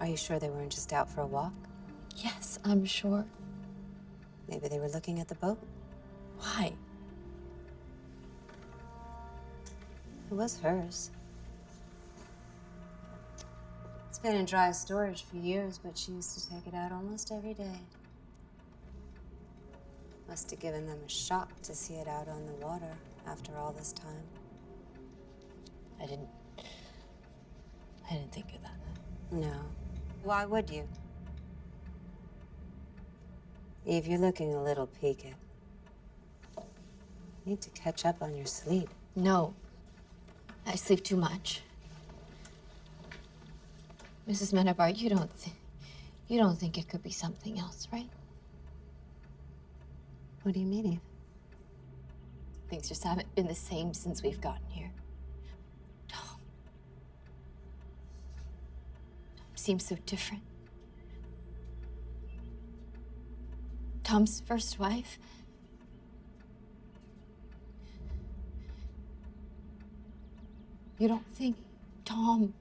Are you sure they weren't just out for a walk? Yes, I'm sure. Maybe they were looking at the boat? Why? It was hers. It's been in dry storage for years, but she used to take it out almost every day. Must have given them a shock to see it out on the water after all this time. I didn't think of that. No. Why would you? Eve, you're looking a little peaked. Need to catch up on your sleep. No. I sleep too much. Mrs. Menabar, you don't think it could be something else, right? What do you mean, Eve? Things just haven't been the same since we've gotten here. Tom seems so different. Tom's first wife. You don't think Tom...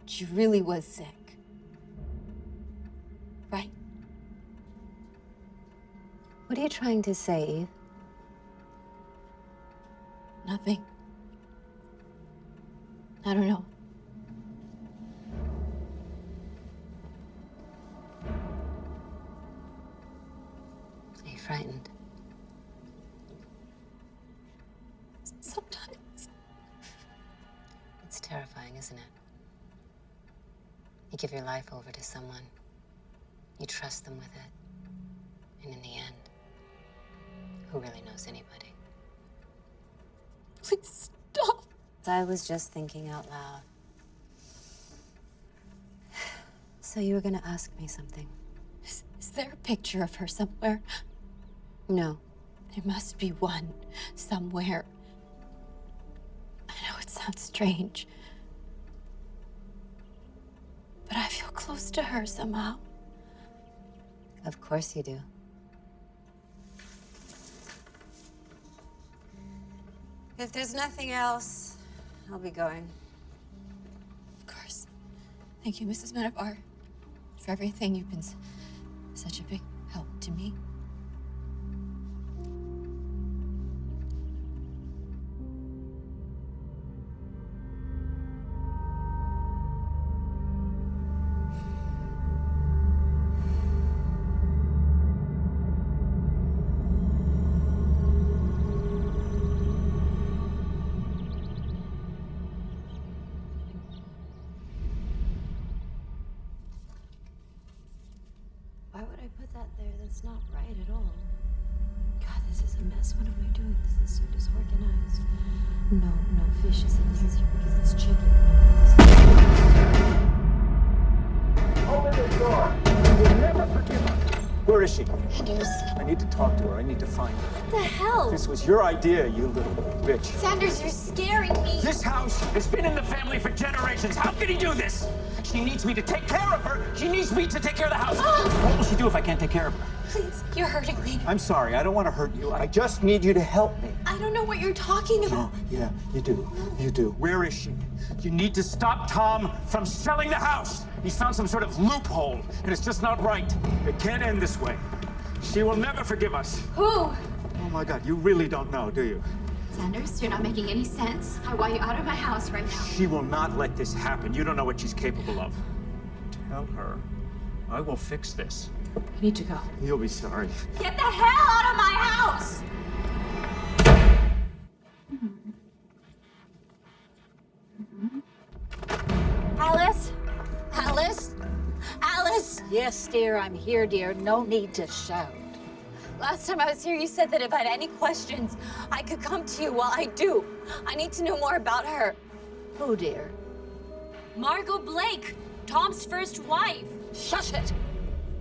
she really was sick, right? What are you trying to say, Eve? Nothing. I don't know. Are you frightened? Sometimes. It's terrifying, isn't it? You give your life over to someone. You trust them with it. And in the end, who really knows anybody? Please stop. I was just thinking out loud. So you were gonna ask me something? Is there a picture of her somewhere? No. There must be one somewhere. I know it sounds strange, but I feel close to her somehow. Of course you do. If there's nothing else, I'll be going. Of course. Thank you, Mrs. Menabar, for everything. You've been such a big help to me. Why would I put that there? That's not right at all. God, this is a mess. What am I doing? This is so disorganized. No fishes in this because it's chicken. Open the door. You will never forgive us. Where is she? Sanders. I need to talk to her. I need to find her. What the hell? This was your idea, you little bitch. Sanders, you're scaring me. This house has been in the family for generations. How could he do this? She needs me to take care of her. She needs me to take care of the house. What will she do if I can't take care of her? Please, you're hurting me. I'm sorry. I don't want to hurt you. I just need you to help me. I don't know what you're talking about. Yeah, you do. You do. Where is she? You need to stop Tom from selling the house. He's found some sort of loophole, and it's just not right. It can't end this way. She will never forgive us. Who? Oh my God, you really don't know, do you? Sanders, you're not making any sense. I want you out of my house right now. She will not let this happen. You don't know what she's capable of. Tell her I will fix this. I need to go. You'll be sorry. Get the hell out of my house! Alice? Alice? Alice? Yes, dear, I'm here, dear. No need to shout. Last time I was here, you said that if I had any questions, I could come to you. Well, I do. I need to know more about her. Who, dear? Margot Blake, Tom's first wife. Shush it!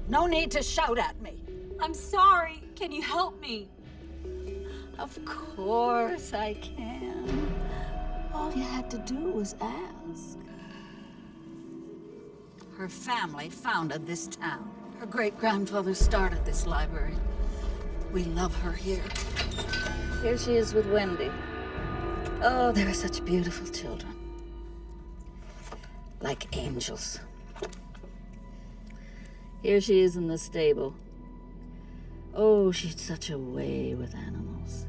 No need to shout at me. I'm sorry. Can you help me? Of course I can. All you had to do was ask. Her family founded this town. Her great-grandfather started this library. We love her here. Here she is with Wendy. Oh, they were such beautiful children. Like angels. Here she is in the stable. Oh, she'd such a way with animals.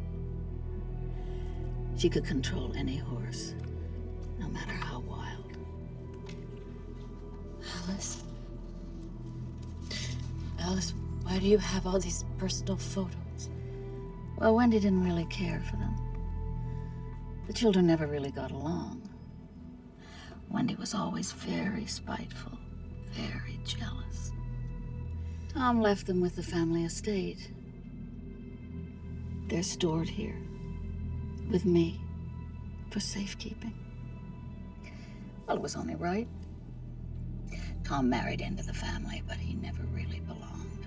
She could control any horse, no matter how wild. Alice, why do you have all these personal photos? Well, Wendy didn't really care for them. The children never really got along. Wendy was always very spiteful, very jealous. Tom left them with the family estate. They're stored here, with me, for safekeeping. Well, it was only right. Tom married into the family, but he never really belonged.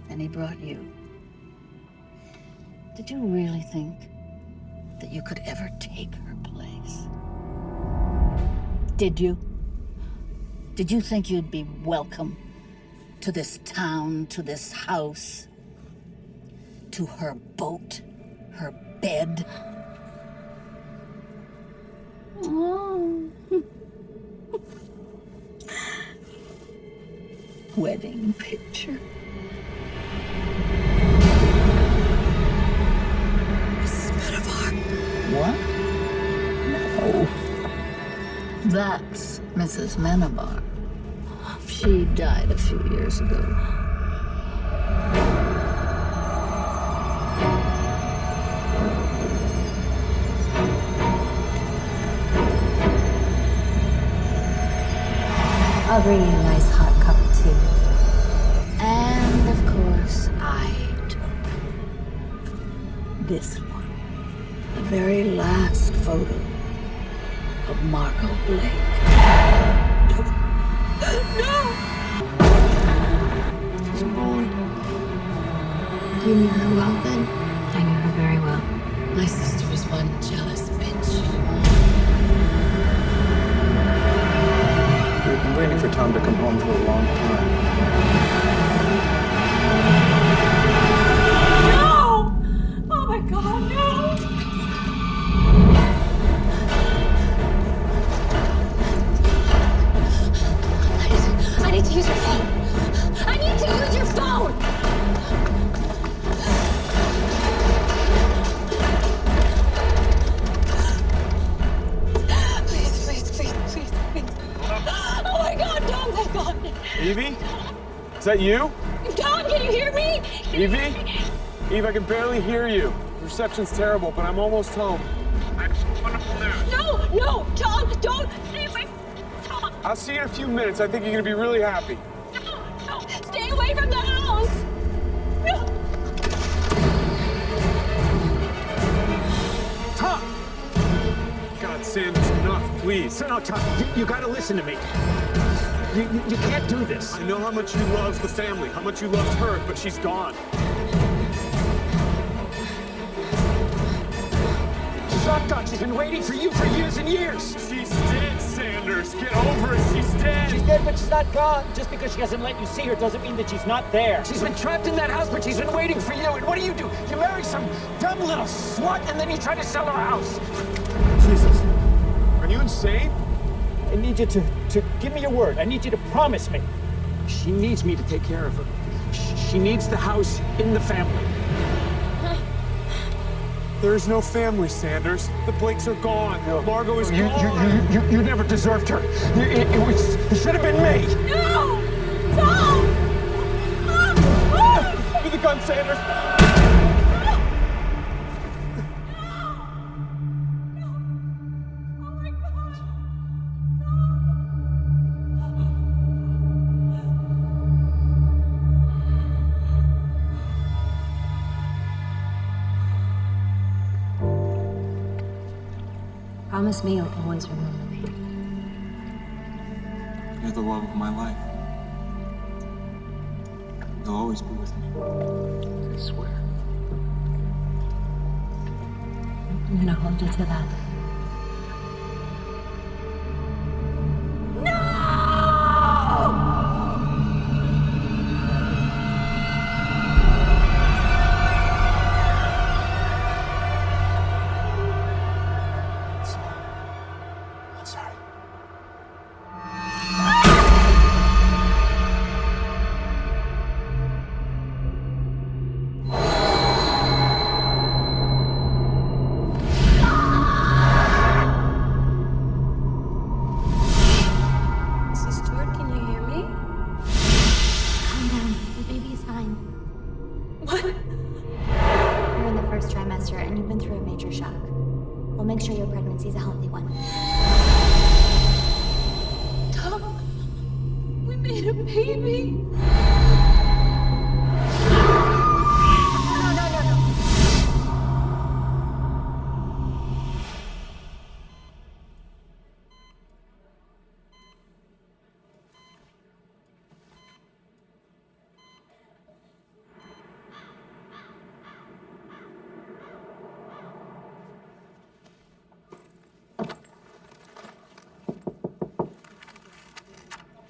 Then he brought you. Did you really think that you could ever take her place? Did you? Did you think you'd be welcome to this town, to this house, to her boat, her bed? Oh. Wedding picture. Mrs. Metavar. What? No. That's Mrs. Menabar. She died a few years ago. I'll bring you a nice hot cup of tea. And of course, I took this one. The very last photo of Margot Blake. No! She's born. You knew her well then? I knew her very well. My sister was one jealous bitch. We've been waiting for Tom to come home for a long time. No! Oh my God, no! I need to use your phone. I need to use your phone! Please. Oh my God, Tom, thank God. Evie? Is that you? Tom, can you hear me? Evie? Eve, I can barely hear you. The reception's terrible, but I'm almost home. I have some wonderful news. No, Tom, don't. Stay away. Tom, I'll see you in a few minutes. I think you're gonna be really happy. no, stay away from the house. No. Tom! God, Sanders, enough, please. No, Tom, you gotta listen to me. You can't do this. I know how much you love the family, how much you loved her, but she's gone. She's not gone. She's been waiting for you for years and years. She's dead, Sanders. Get over it. She's dead. She's dead, but she's not gone. Just because she hasn't let you see her doesn't mean that she's not there. She's been trapped in that house, but she's been waiting for you. And what do? You marry some dumb little slut, and then you try to sell her house. Jesus. Are you insane? I need you to give me your word. I need you to promise me. She needs me to take care of her. She needs the house in the family. There is no family, Sanders. The Blakes are gone. Margot is gone. You never deserved her. It should have been me. No! Tom! Give me the gun, Sanders. Promise me you'll always remember me. You're the love of my life. You'll always be with me. I swear. I'm gonna hold you to that.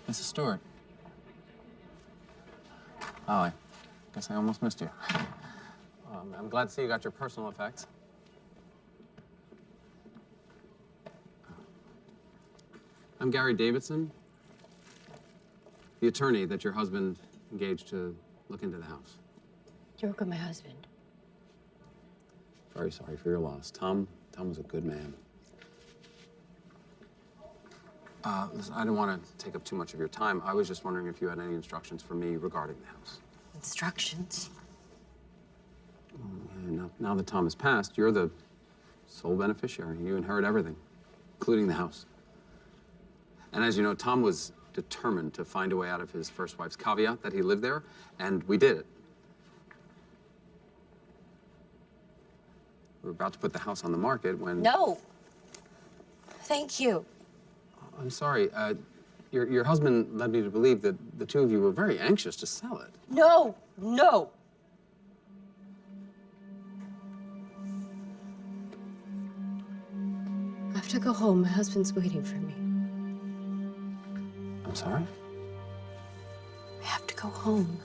Mrs. Stewart. Oh, I guess I almost missed you. I'm glad to see you got your personal effects. I'm Gary Davidson, the attorney that your husband engaged to look into the house. You work with my husband. Very sorry for your loss. Tom was a good man. Listen, I didn't want to take up too much of your time. I was just wondering if you had any instructions for me regarding the house. Instructions? Now that Tom has passed, you're the sole beneficiary. You inherit everything, including the house. And as you know, Tom was determined to find a way out of his first wife's caveat that he lived there, and we did it. We were about to put the house on the market when... No! Thank you. I'm sorry. Your husband led me to believe that the two of you were very anxious to sell it. No! No! I have to go home. My husband's waiting for me. I'm sorry? I have to go home.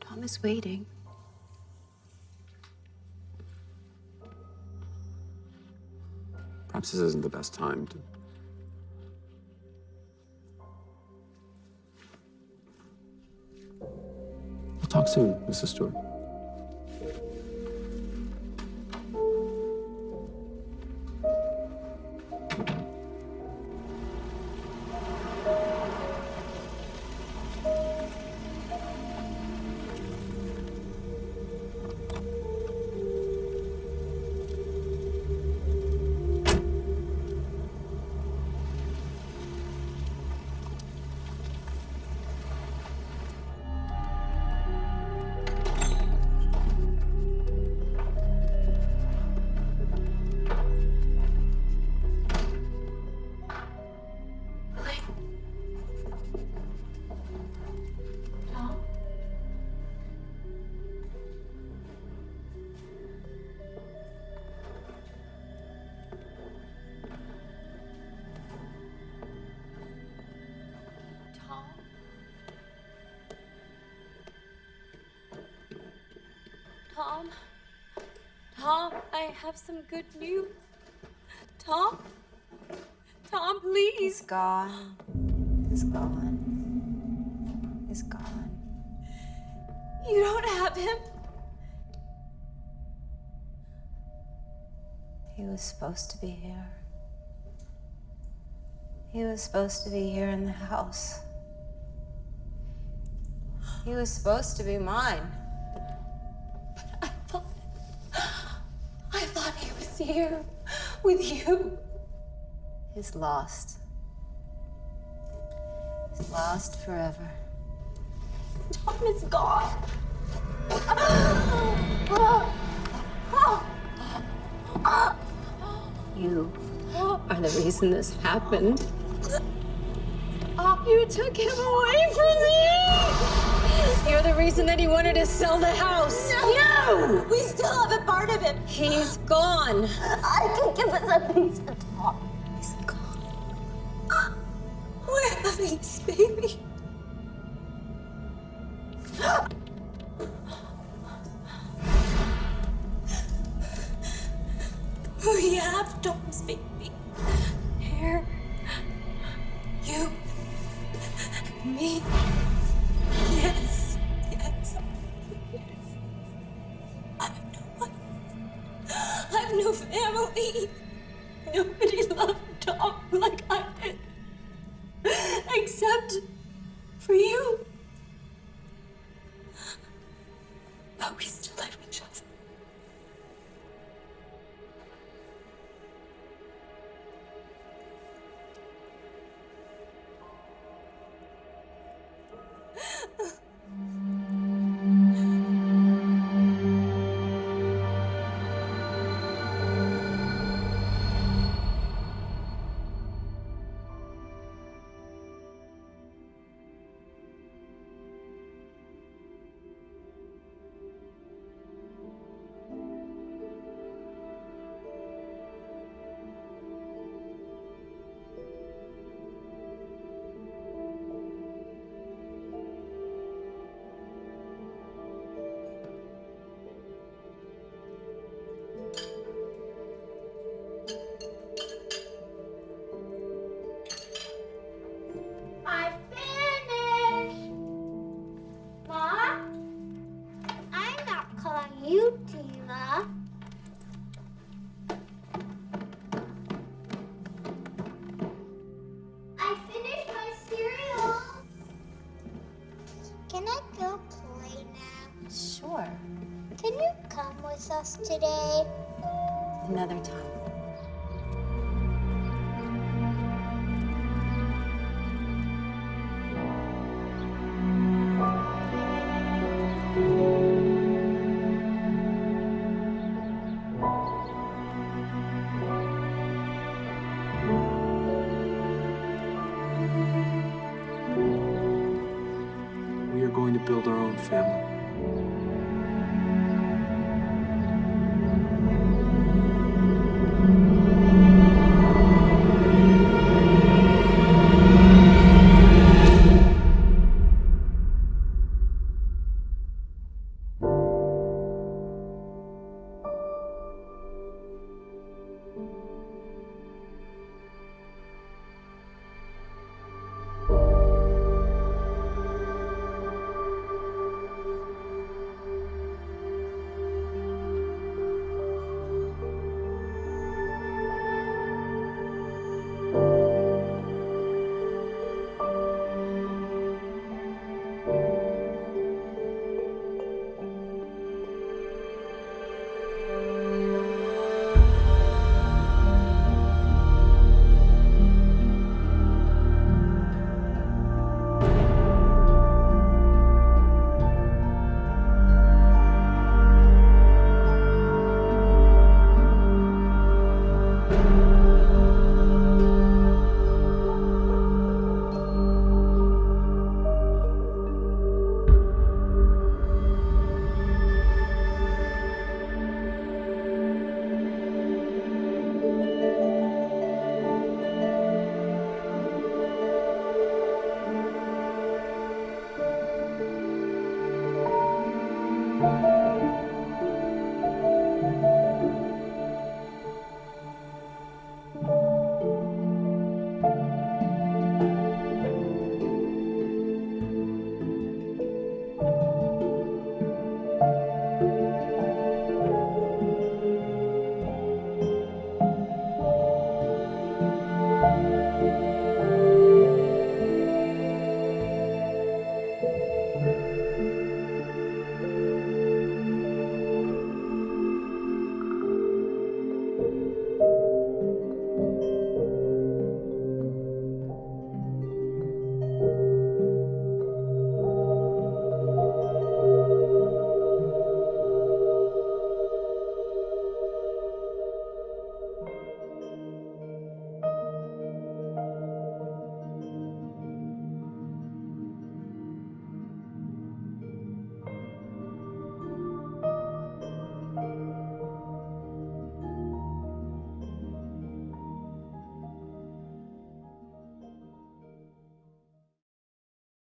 Tom is waiting. Perhaps this isn't the best time to... We'll talk soon, Mrs. Stewart. Tom, I have some good news. Tom, please. He's gone. He's gone. He's gone. You don't have him? He was supposed to be here. He was supposed to be here in the house. He was supposed to be mine. I thought he was here with you. He's lost. He's lost forever. Tom is gone. You are the reason this happened. You took him away from me! You're the reason that he wanted to sell the house. No! We still have a part of him. He's gone. I can give us a piece of Tom. He's gone. We're having this baby. We have Tom's baby. Here. You. Me. Yes. Yes. I have no one. I have no family. Nobody loved Tom like I did. Except for you. But we still live with each other. Us today. Another time. We are going to build our own family.